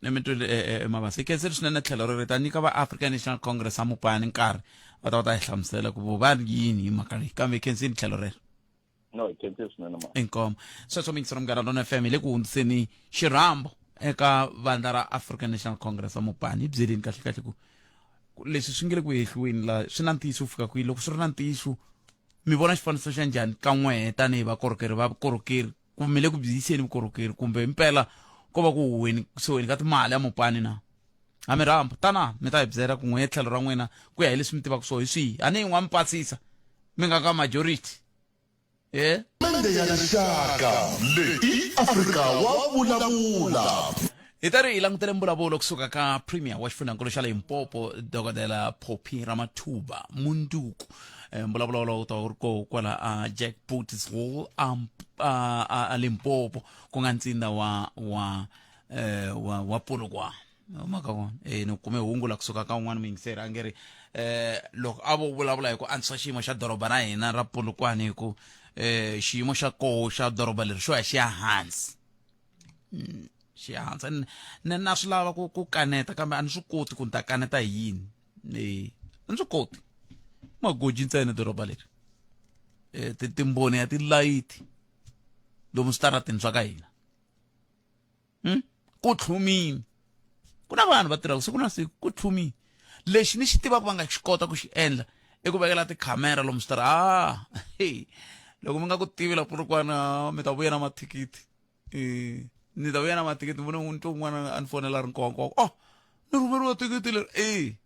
nemitwile mabasa ikenseli swinene tlhelo ro ta nyika va African National Congress a Mopani nkarhi va ta hi hlamusela ku va yini hi mhaka leyi kambe ikenseli tlhelo rero no ikenseli swinene ma inkomo sweswo mingisero Munghana Lonene FM le ku hundziseni xirhambo eka vandla ra African National Congress a Mopani hi byeleni kahle ku leswi swi ngele ku hehliweni la swi na ntiyiso ku fika kwihi loko swi ri na ntiyiso mi vona xifaniso xa njhani ka n'wehe tanihi vakorhokeri kumele ku byiyiseni vukorhokeri kumbe impela ko va ku huweni ka timali ya Mopani na a mi rambo tana mi ta hi byela ku n'wehe tlhelo ra n'wina ku ya hi leswi mi tivaka swo hi swihi a ni n'wa mi pasisa mi nga ka majority mende ya rixaka leyi Afrika wa vulavula hi ta ri hi langutele mbulavulo kusuka ka premier wa xifundzankulu xa Limpopo dokodela Phophi Ramathuba Munduku mbulavulo lowu ta wu ri koho kwala a Jack Boots Hall a Limpopo ku nga ntsinda wa Polokwane maka kona ni kume hungu la kusuka ka un'wana muyingiseri a nge ri loko a vo vulavula hi ku antswa xiyimo xa doroba ra hina ra Polokwane hi ku xiyimo xa koho xa doroba leri xo ya xi ya hansi xihansi na swi lava ku kaneta kambe a ni swi koti ku ni ta kaneta hi yini a ni swi koti magoji ntsena doroba leri timboni ya tilayiti lomu switarateni swa ka hina ku tlhumini ku na vanhu va tirhaka siku na siku ku tlhumini lexi ni xi tivaka va nga xi kota ku xi endla i ku vekela tikhamera lomu switara loko mi nga ku tivi la Polokwane mi ta vuya na mathikithi ni ta vuya na mathikithi vone nto un'wana a ni fonela ri nkoka ni rhumeriwa thikithi leri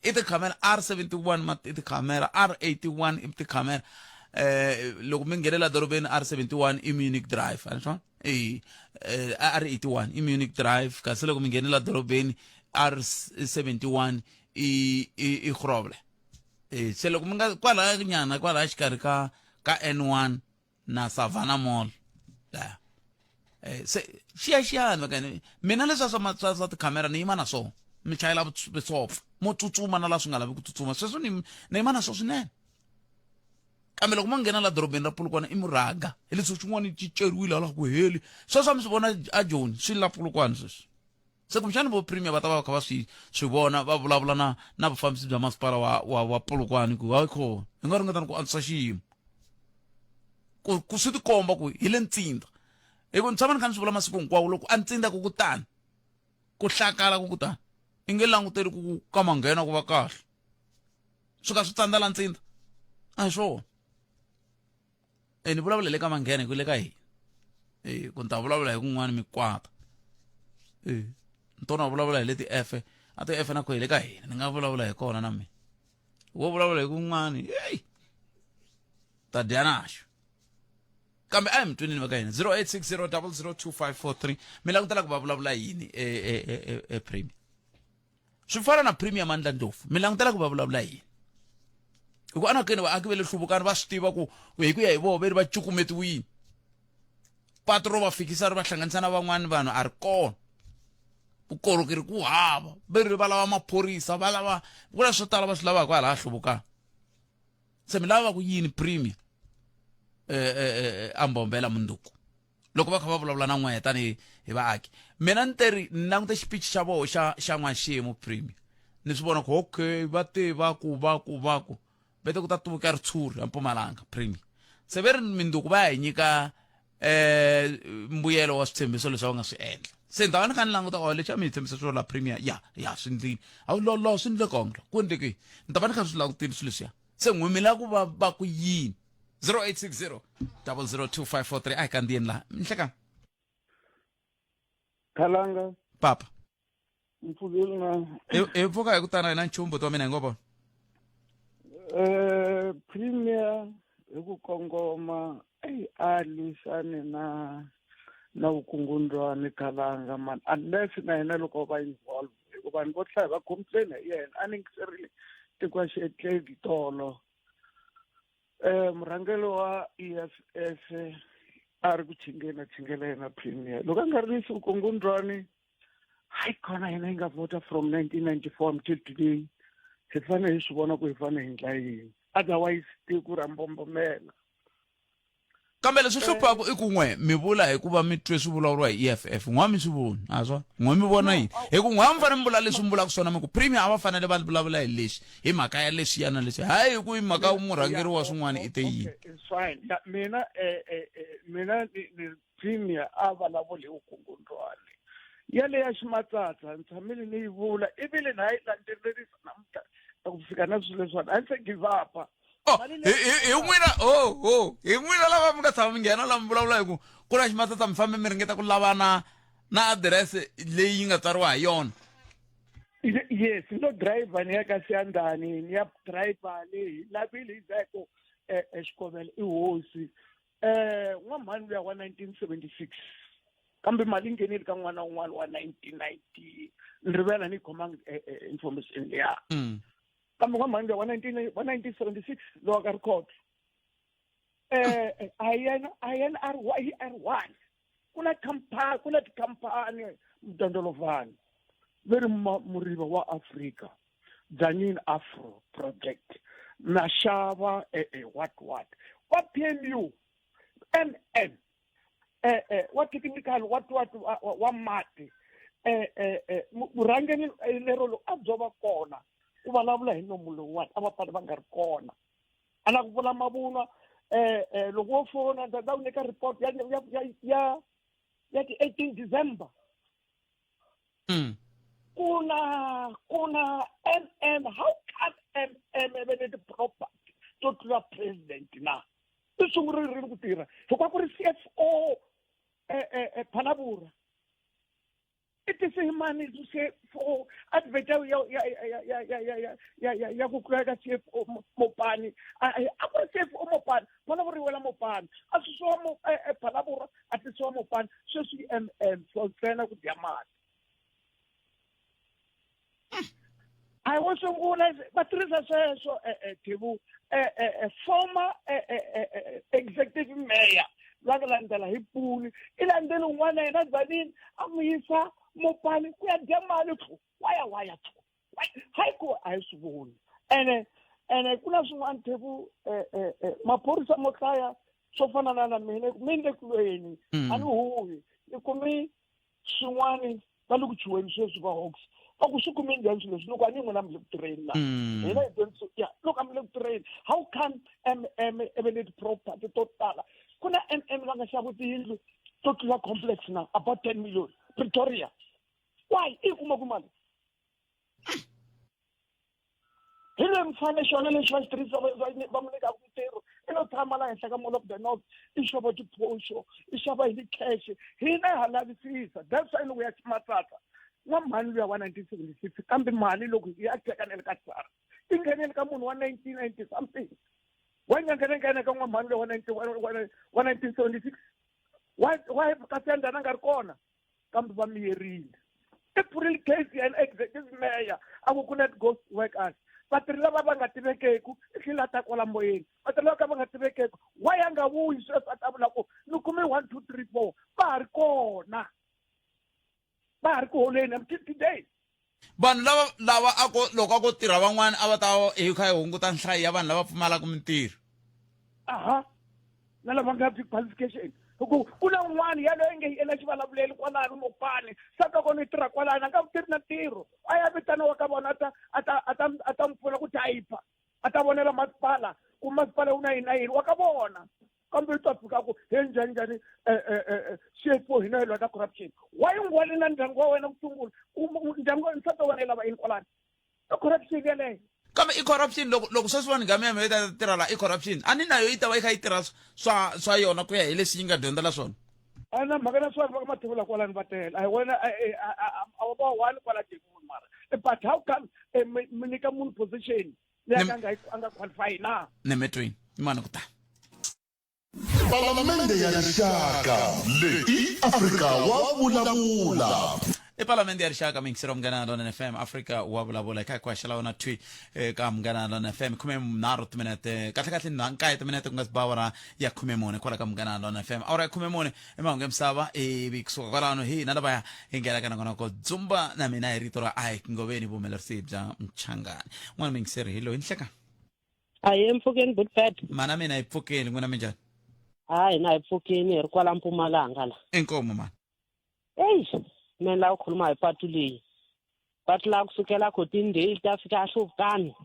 i tikhamera R71 i tikhamera R81 i tikhamera loko mi nghenela dorobeni R71 i Munich Drive a ni swona R81 i Munich Drive kasi loko mi nghenela dorobeni R71 i Grobler se loko mi nga kwala nyana kwala xikarhi ka N1 na Savannah Mall se xiyani vakani mina leswi swa tikhamera ni yima na swona mi chayela vusopfa mo tsutsuma na la swi nga lavi ku tsutsuma sweswo ni yima na swona swinene kambe loko mangena la dorobeni ra Polokwane I muraga hi leswi swin'wana ciceriwile la ku heli sweswo mi swi vona a Joni swi la Polokwane sweswi se kumshana vo premier va ta va kha va swi vona va vulavula na vafambisi bya masipala wa Polokwane ku hayi hi nga ringetana ku antswisa xiyimo ku swi tikomba ku hi le ntsinda hi ku tshama ni kha ni swi vula masiku hinkwawo loko a ntsinda ku kutani ku hlakala ku kutani I nge languteli ku ka manghena ku va kahle swi ka swi tsandza la ntsinda a hi swona ni vulavula le ka manghena ku le ka hina ku ni ta vulavula hi kun'wana mikwata ntona vulavula hi le ti-F a ti-F na ku hi le ka hina ni nga vulavula hi kona na mina wo vulavula hi kun'wana ta dya naxo kambe a hi mitwini va ka hina 0860002543 mi langutela ku va vulavula yini premier swi fana na premier Mandla Ndlovu mi langutela ku va vulavula yini hi ku anakeni vaaki ve le Hluvukani va swi tiva ku hi ku ya hi vona va ri va cukumetiwile patu ro va fikisa ri va hlanganisa na van'wana vanhu a ri kona vukorhokeri ku hava va ri va lava maphorisa va lava ku na swo tala va swi lavaka hala Hluvukani se mi lava ku yini premier Ambombela Munduku loko va kha va vulavula na n'wehe tani hi vaaki mina ni teri ni langute xipich xa voho xa n'waxemu premier ni swi vona ku okay va tiva ku bete ku ta tuvuka ritshuri eMpumalanga premier se ve ri Munduku va hi nyika mbuyelo wa switshembiso leswi va nga swi endla se ni ta va ni kha ni languta lexi a mi hi tshembisa swona la premier ya swi ndlile a wu lolo swi ndle kongla ku endleke ni ta va ni kha swi langutile swilo leswiya se n'we mi lava ku va ku yini 0860002543 ai kandieni la mhlekani Khalanga papa mfuzile na pfuka hi ku tana na nchumbo to mina hi ngopona premier hi ku kongoma a lwisane na vukungundzwani Khalanga man unless na hina loko va involve hikuva vanhu vo hlaya va complain hi yena a ningiserile tiko xietleli tolo murhangelo wa EFF a ri ku chingela yena premier loko a nga ri lwisi vukungundzwani hayi khona hina hi nga vota from 1994 until today hi fanele hi swi vona ku hi fanele hi ndla yini otherwise tiko ra mbombomela kambe leswi hluphaku I ku n'we mi vula hikuva mi twe swi vulavuriwa hi EFF n'wa mi swi voni a swa n'we mi vona yini hi ku n'wa mi fanele mi vula leswi mi vulaka swona mi ku premier a va fanele va vulavula hi leswi hi mhaka ya leswiya na leswi hayi hi ku hi mhaka murhangeri wa swin'wana I te yini it's fine mina ni premier a vulavula hi vukungundzwani yale ya ximatsatsa ni tshamile ni yi vula ivile na yi landzelerisa namuntlha ku fika na swilo leswiwani a ni se give up hi n'wina hi n'wina lava mi nga tshama mi nghena lava mi vulavula hi ku na ximatsatsa mi fambe mi ringeta ku lava na adirese leyi nga tsariwa hi yona yes no driver ni ya ka Siyandhani ni ya driver leyi lavile hi zeko xikovela I hosi n'wamhani luya wa 1976 kambe mali nghenile ka n'wana wun'wana wa 1990 ni rivela ni khoma information leya kambe n'wamhani luya wa 1976 lowa ka record INRY kuna tikhampani mdondolovani veri muriva wa Afrika Dzanin Afro project na xava what wa PMU NN wa technical wa mati murhangeni lero lo a dzova kona ku vulavula hi nomu lowuwani a va pale va nga ri kona a na ku vula mavunwa loko wo fona ta wu nyika report ya ti 18 December kuna MM how can MM have the property to the president na I sungurile ku tirha hikuva ku ri CFO Phalabura it is himani to say for advert ya ku ka CFO Mopani a ku CFO Mopani bona go riwela Mopani a se so mo Phalabura a se so Mopani so si MM so tsena ku diamond I also realize but there is so former executive mayor Lagalandela Hipuni ilandela un'wana yena Dzanin amuyisa Mopani ku ya dya mali why hayi ku a hi swi voni ene ene ku na swin'wana thebu maphorisa mo hlaya swo fana na mina le kulweni a ni huhi ni kumi swin'wana va le ku chuweni sweswi va Hawks a ku swi kumi njhani swilo leswi loko a ni n'wina mi le ku tirheni la hina hi dyondzisa ya loko a mi le ku tirheni how come eminate property to tala ku na va nga xavi tiyindlu to tlula complex na about 10 million Pretoria why i kuma ku mali hi le mfane xona leswi va xitirhisa va mu nyika ntirho i lo tshama la henhla ka Mall of the North i xava tiphosho i xava hi cash hina ha lavisisa that's why loko ya ximatsatsa na mali luya wa 1976 kambe mali loko ya tekanele ka tsara i nghenele ka munhu wa 1990 something wa nghenele ka n'wana mali wa 1976 why ka senda na nga ri kona kambe va miyerile April case and executive mayor aku net ghost workers vatirhi lava va nga tivekeku i tlhela ta kwala moyeni vatirhi lava va nga tivekeku why a nga vuyi sweswi a ta vula ku ni kume 1 2 3 4 va ha ri kona va ha ri ku holeni until today vanhu lava loko a ko tirha van'wana a va ta hi kha hi hunguta nhlayo ya vanhu lava pfumalaka mintirho aha na lava nga qualification ku na un'wana yaloye nge hi ena xivulavuleli kwalano mopani saka kona i tirha kwalano a nga tirhi na ntirho a ya vitaniwa ka vona a ta mpfuna ku tayipa a ta vonela masipala ku masipala wu na yini wa ka vona kambe i ta fika ku he njhani CFO hina hi lwa na corruption wa yi ngwali na ndyangu wa wena ku sungula ndyangu wa nsati wa wena lava yini kwalano i corruption yeleyo kambe i corruption loko sweswi vanhu ngami yi ta tirha la i corruption a ni nayo yi ta va yi kha yi tirha swa yona ku ya hi leswi yi nga dyondzela swona a na mhaka na swona va ka mathevula kwalani va tela a hi wena a va one kwala tevula mara but how come mi nyika munhu position leyi a nga qualify na nemetweni imana ku ta Palamende ya rixaka leyi Afrika wa vulavula epalamende ya rixaka mingisiro Munghana Lona FM Africa wa vulavula eka kwa xala wona twi ka Munghana Lona FM 13 timinete kahle nankaye timinete ku nga sibawara ya 14 kwala ka Munghana Lona FM awara ya 14 emahungu emsava bikusuka kwalano hi na lava hi ngela kana kona ko dzumba na mina hi rito ra ai ngoveni vumelerisi bya Mchangani n'wana mingisiro hilo inhleka ayi mpfukeni Bootfed mana mina hi pfukeni n'wana minjani hayi na hi pfukeni hi ri kwala Mpumalanga la enkomo man mina la ukhuluma hi patu leyi patu la kusukela Khotindale ta fika Hluvukani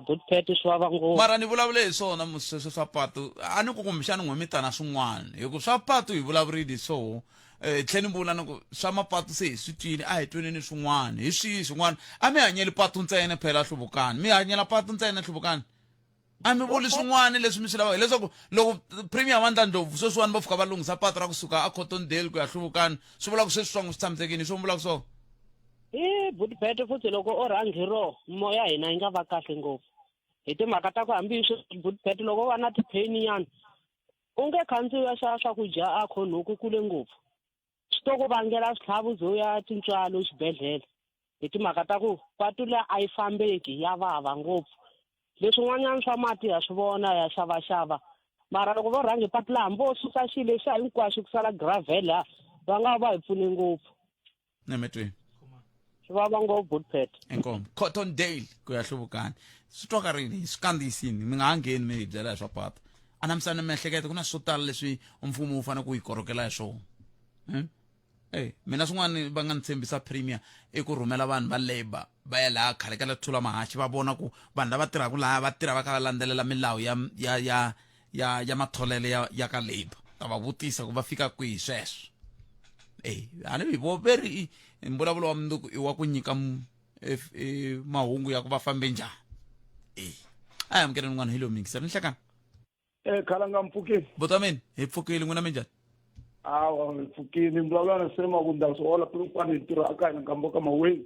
Bootfed swa va ngo mara ni vulavule hi swona musese swa patu a ni ku kumbexana n'we mitana swin'wana hi ku swa patu hi vulavurile so tlheni vula ni ku swa mapatu se hi swi twile a hi tweneni swin'wana hi swihi swin'wana a mi hanyeli patu ntsena phela Hluvukani mi hanyela patu ntsena Hluvukani a mi vuli swin'wana leswi mi swi lavaka hileswaku loko Premier Mandla Ndlovu sweswiwani va fika va lunghisa patu ra kusuka a Khotondale ku ya Hluvukani swi vula ku sweswi swa n'wi swi tshamisekini swi vula ku so Bootfed futhi loko o rhangi ro moya hina yi nga va kahle ngopfu hi timhaka ta ku hambi swi Bootfed loko va na ti-pain nyana u nge khandziya swakudya a khonuku kule ngopfu swi to ku vangela switlhavu byo ya tintswalo xibedhlele hi timhaka ta ku patu leyi a yi fambeki ya vava ngopfu leswin'wanyana swa mati ya swi vona ya xavaxava mara loko va rhangi patu laha hambi wo susa xilo xa hinkwaswo ku sala gravel va nga va hi pfune ngopfu nemetweni swi vava ngopfu Bootfed enkomo Khotondale ku ya Hluvukani swi twa ka rini swi kandziyisini mi nga ha ngheni mi hi byela hi swa patu a na misana miehleketo ku na swo tala leswi mfumo wu fanele ku yi korhokela hi swona mina swin'wana va nga ni tshembisa Premier i ku rhumela vanhu va labor va ya laha khale ka Thula Mahachi va vona ku vanhu lava tirhaka laha va tirha va kha va landzelela milawu ya matholele ya ka labor ta va vutisa ku va fika kwihi sweswo a ni vo veri mbulavulo wa mundzuku i wa ku nyika mahungu ya ku va fambe njhani a hi amukela n'wana hilo mingisero ni hlekana khalanga mpfukeni botameni hi pfukile n'wina minjhani awa mpfukeni mbulavulo na sema ku ndhawu swo hola kwani hi tirha aka hina nkambo ka maweni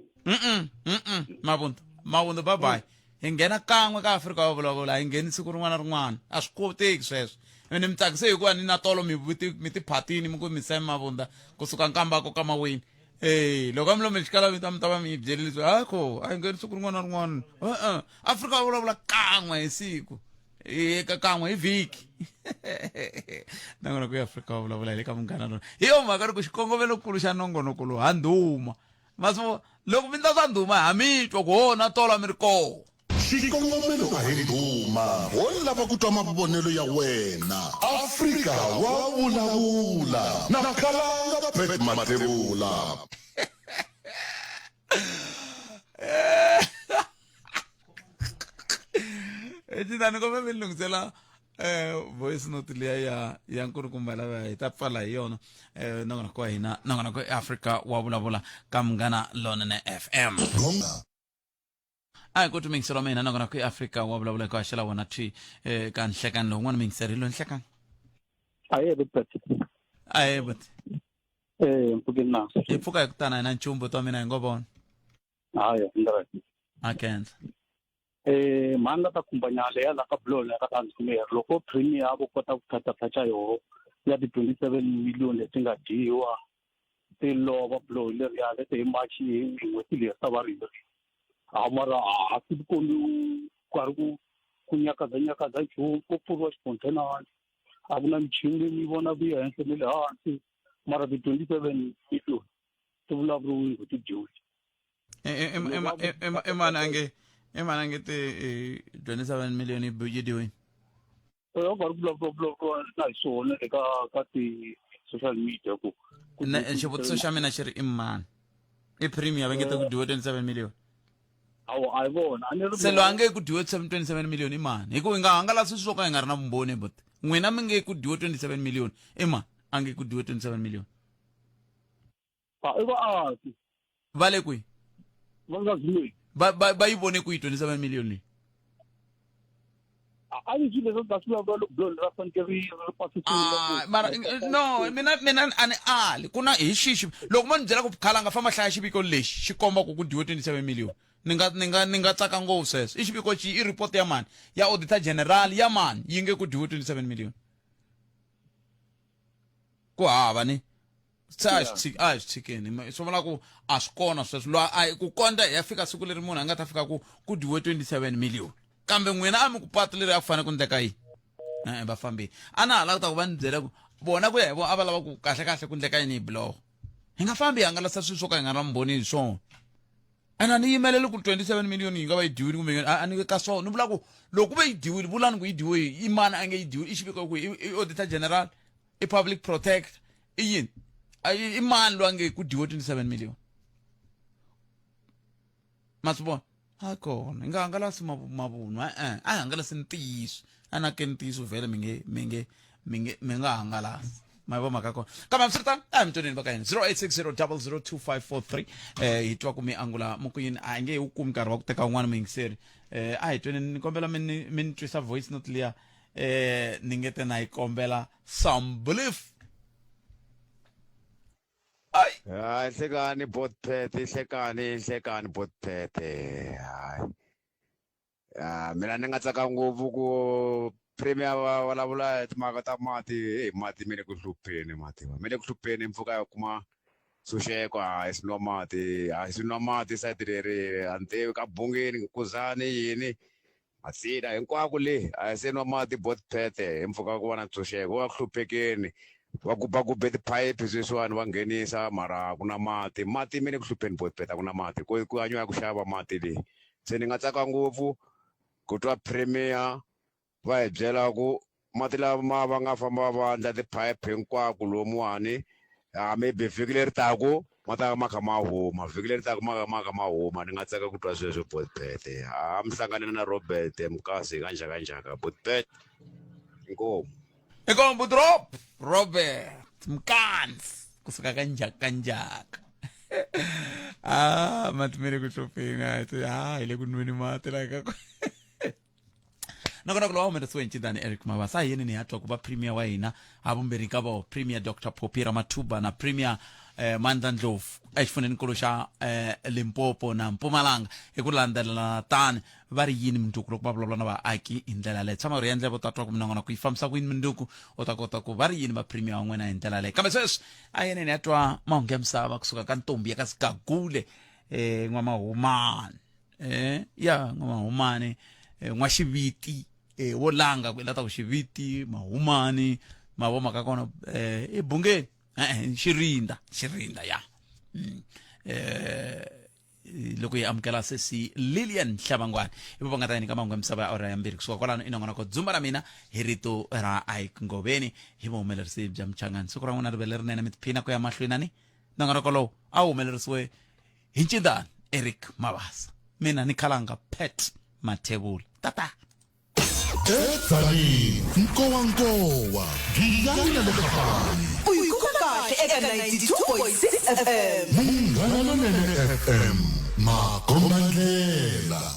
mavundu bye bye hi nghena kan'we ka Afrika wa vulavula hi ngheni siku rin'wana na rin'wana a swi koteki sweswo ni mi tsakise hikuva ni na tolo mi tiphatini mi ku mi sema mavunda kusuka nkambako ka maweni loko a mi lomi xikala mi ta va mi hi byelele leswi akho a hi ngheni siku rin'wana na rin'wana Afrika wa vulavula kan'we hi siku kan'we hi vhiki na kona ku ya Afrika wa vulavula hi le ka Munghana Lona hi yo mhaka ri ku xikongomelokulu xa nongonoko lowu ha ndhuma masivo loko mi ndla swa ndhuma ha mi twa ku na tola mi ri koho xikongomelo a hi ndhuma wo lava ku twa mavonelo ya wena. Afrika wa vulavula na Khalanga Pet Mathebula. Ejidani ko mi lungisela voice note liya ya nkulukumba lava hi ta pfala hi yona nangona kwa hina nangona ko Africa wa vulavula ka Munghana Lonene FM. Ay ko tumingisela mina nangona ko Africa wa vulavula ka xela wona thi ka nhlekani lo n'wana mingiserilo nhlekani. Aye but mpukina ipfuka hi kutana na nchumbu to mina hi ngobona. Hayi ndra. Akenza. Manda ta kumbanyale ya la ka blow ya ka tanzania loko premier abo kota ku thatha yo ya di 27 million leti nga diwa ti lova blow le ya le te march hi n'hweti leyi ta varindzi mara a ti komi ku nyakazanyakaza nchumu ku pfuriwa xikontena a ku na michini leyi ni vona ku ya henhla ni le hansi mara ti 27 million ti vulavuriwi hi ti dyiwi Emana ngete 27 million yi diwe. Na isona eka ti social media ku. Na xivutiso xa mina xi ri imani. I premier va ngete ku diwe 27 million. Awu a vona se lo ange ku diwe 27 million imani. Hi ku nga hangalasa swo ka hi nga ri na vumbhoni but n'wina mi nge ku diwe 27 million imani ange ku diwe 27 million. Vale kwi. Vangazimi. Ba yi vone ku 27 million ni. Ani jile zo dasula lo ra pankeri mara no mina ani ali kuna hi xixi loko mo ni byela ku Khalanga famba hlaya xiviko lexi xi komba ku diwe 27 million ni nga tsaka ngopfu sweswo i xiviko i report ya mani ya auditor general ya mani yi nge ku diwe 27 million ku hava ni a hi tshikeni swi vula ku a swi kona sweswo lo a ku konda ya fika siku leri munhu a nga ta fika ku diwe 27 million kambe n'wina a mi ku patu leri a ku fanele ku ndleka yini vafambi a na ha lava ku ta ku va ni byela ku bona ku ya hi vona a va lava ku kahle ku ndleka yini hi biloho hi nga fambi hi hangalasa swilo swo ka hi nga na mbhoni hi swona ene a ni yimeleli ku 27 million yi nga va yi diwile kumbe a ni ka swona ni vula ku loko ku ve yi diwile vulani ku yi diwe i mani a nge yi diwile i xiviko ku i auditor general i public protect i yini i mani lo a nge ku diwe 27 million ma swi vona a kona hi nga hangalasi mavunwa a hi hangalasi ntiyiso a na ke ntiyiso vhele mi nga hangalasi ma vo maka kona kambe msirita a hi mitwaneni va ka hina 0860002543 hi twa ku mi angula mokuyini a hi nge wu kumi nkarhi wa ku teka un'wana muyingiseri a hi twaneni ni kombela mi ni twisa voice note liya ni ngete na yi kombela some belief hayi hlekani botpete hlekani botpete hayi mina ni nga tsaka ngopfu ku premier va vulavula hi timhaka ta mati mati mi le ku hlupheni mi le ku hlupheni mpfhuka ya kuma tshunxeko hayi swi nwa mati sayiti leri antevi ka bungeni kuzani yini masina hinkwako le a hi se nwa mati botpete hi mpfhuka ku va na ntshunxeko wa ku hluphekeni va gube tiphayiphi sweswiwani va nghenisa mara ku na mati mi le ku hlupheni botpete a ku na mati ku hanyiwa ya ku xava mati leyi se ni nga tsaka ngopfu ku twa premier va hi byela ku mati lama va nga famba va endla tiphayiphi hinkwako lomuwani maybe vhiki leri taku ma ta ma kha ma huma vhiki leri taku ma kha ma huma ni nga tsaka ku twa sweswo botpete mi hlanganile na Robert Mkasi kanjhakanjhaka botpete inkomu drop Robert Mkans kusuka kanjhakanjhaka mati mi le ku hlupheni hi le ku nweni mati like nakona kulo wamenda siwencindani Eric Mabasa yini ni hatwa ku va premier wa hina havumbirhi ka vo premier Dr Phophi Ramathuba na premier Mandla Ndlovu exifunenekulu xa Limpopo na Mpumalanga hi ku landzelelana tani va ri yini minduku loko va vulavula na vaaki hi ndlela leyi tshama ri endle vo tatwa ku minangona ku yi fambisa ku yini minduku u ta kota ku va ri yini va premier wa n'wina hi ndlela leyi kambe sweswi a yini ni hatwa mahungu ya misava kusuka ka ntombi ya ka Sigagule n'wamahumani ya n'wamahumani n'waxiviti wo langa ku lata ku xiviti mahumani mavo maka kona ebungeni xirinda ya loko hi amukela sesi Lilian Hlabangwane ivo va nga ta yi nyika mahungu misava ya awara ya mbirhi kusuka kwalano i nongonoko dzumba ra mina hi rito ra Ike Ngobeni hi vuhumelerisi bya Mchangani siku ra n'wina ri ve lerinene mi tiphina ku ya mahlweni nongonoko lowu a wu humelerisiwe hi Ncindani Eric Mabasa mina ni Khalanga Pet Mathebula tata Edzani Nkowankowa Giyani le Khapani uyikuka kahle eka 92.6 FM Munghana Lonene FM Makombandlela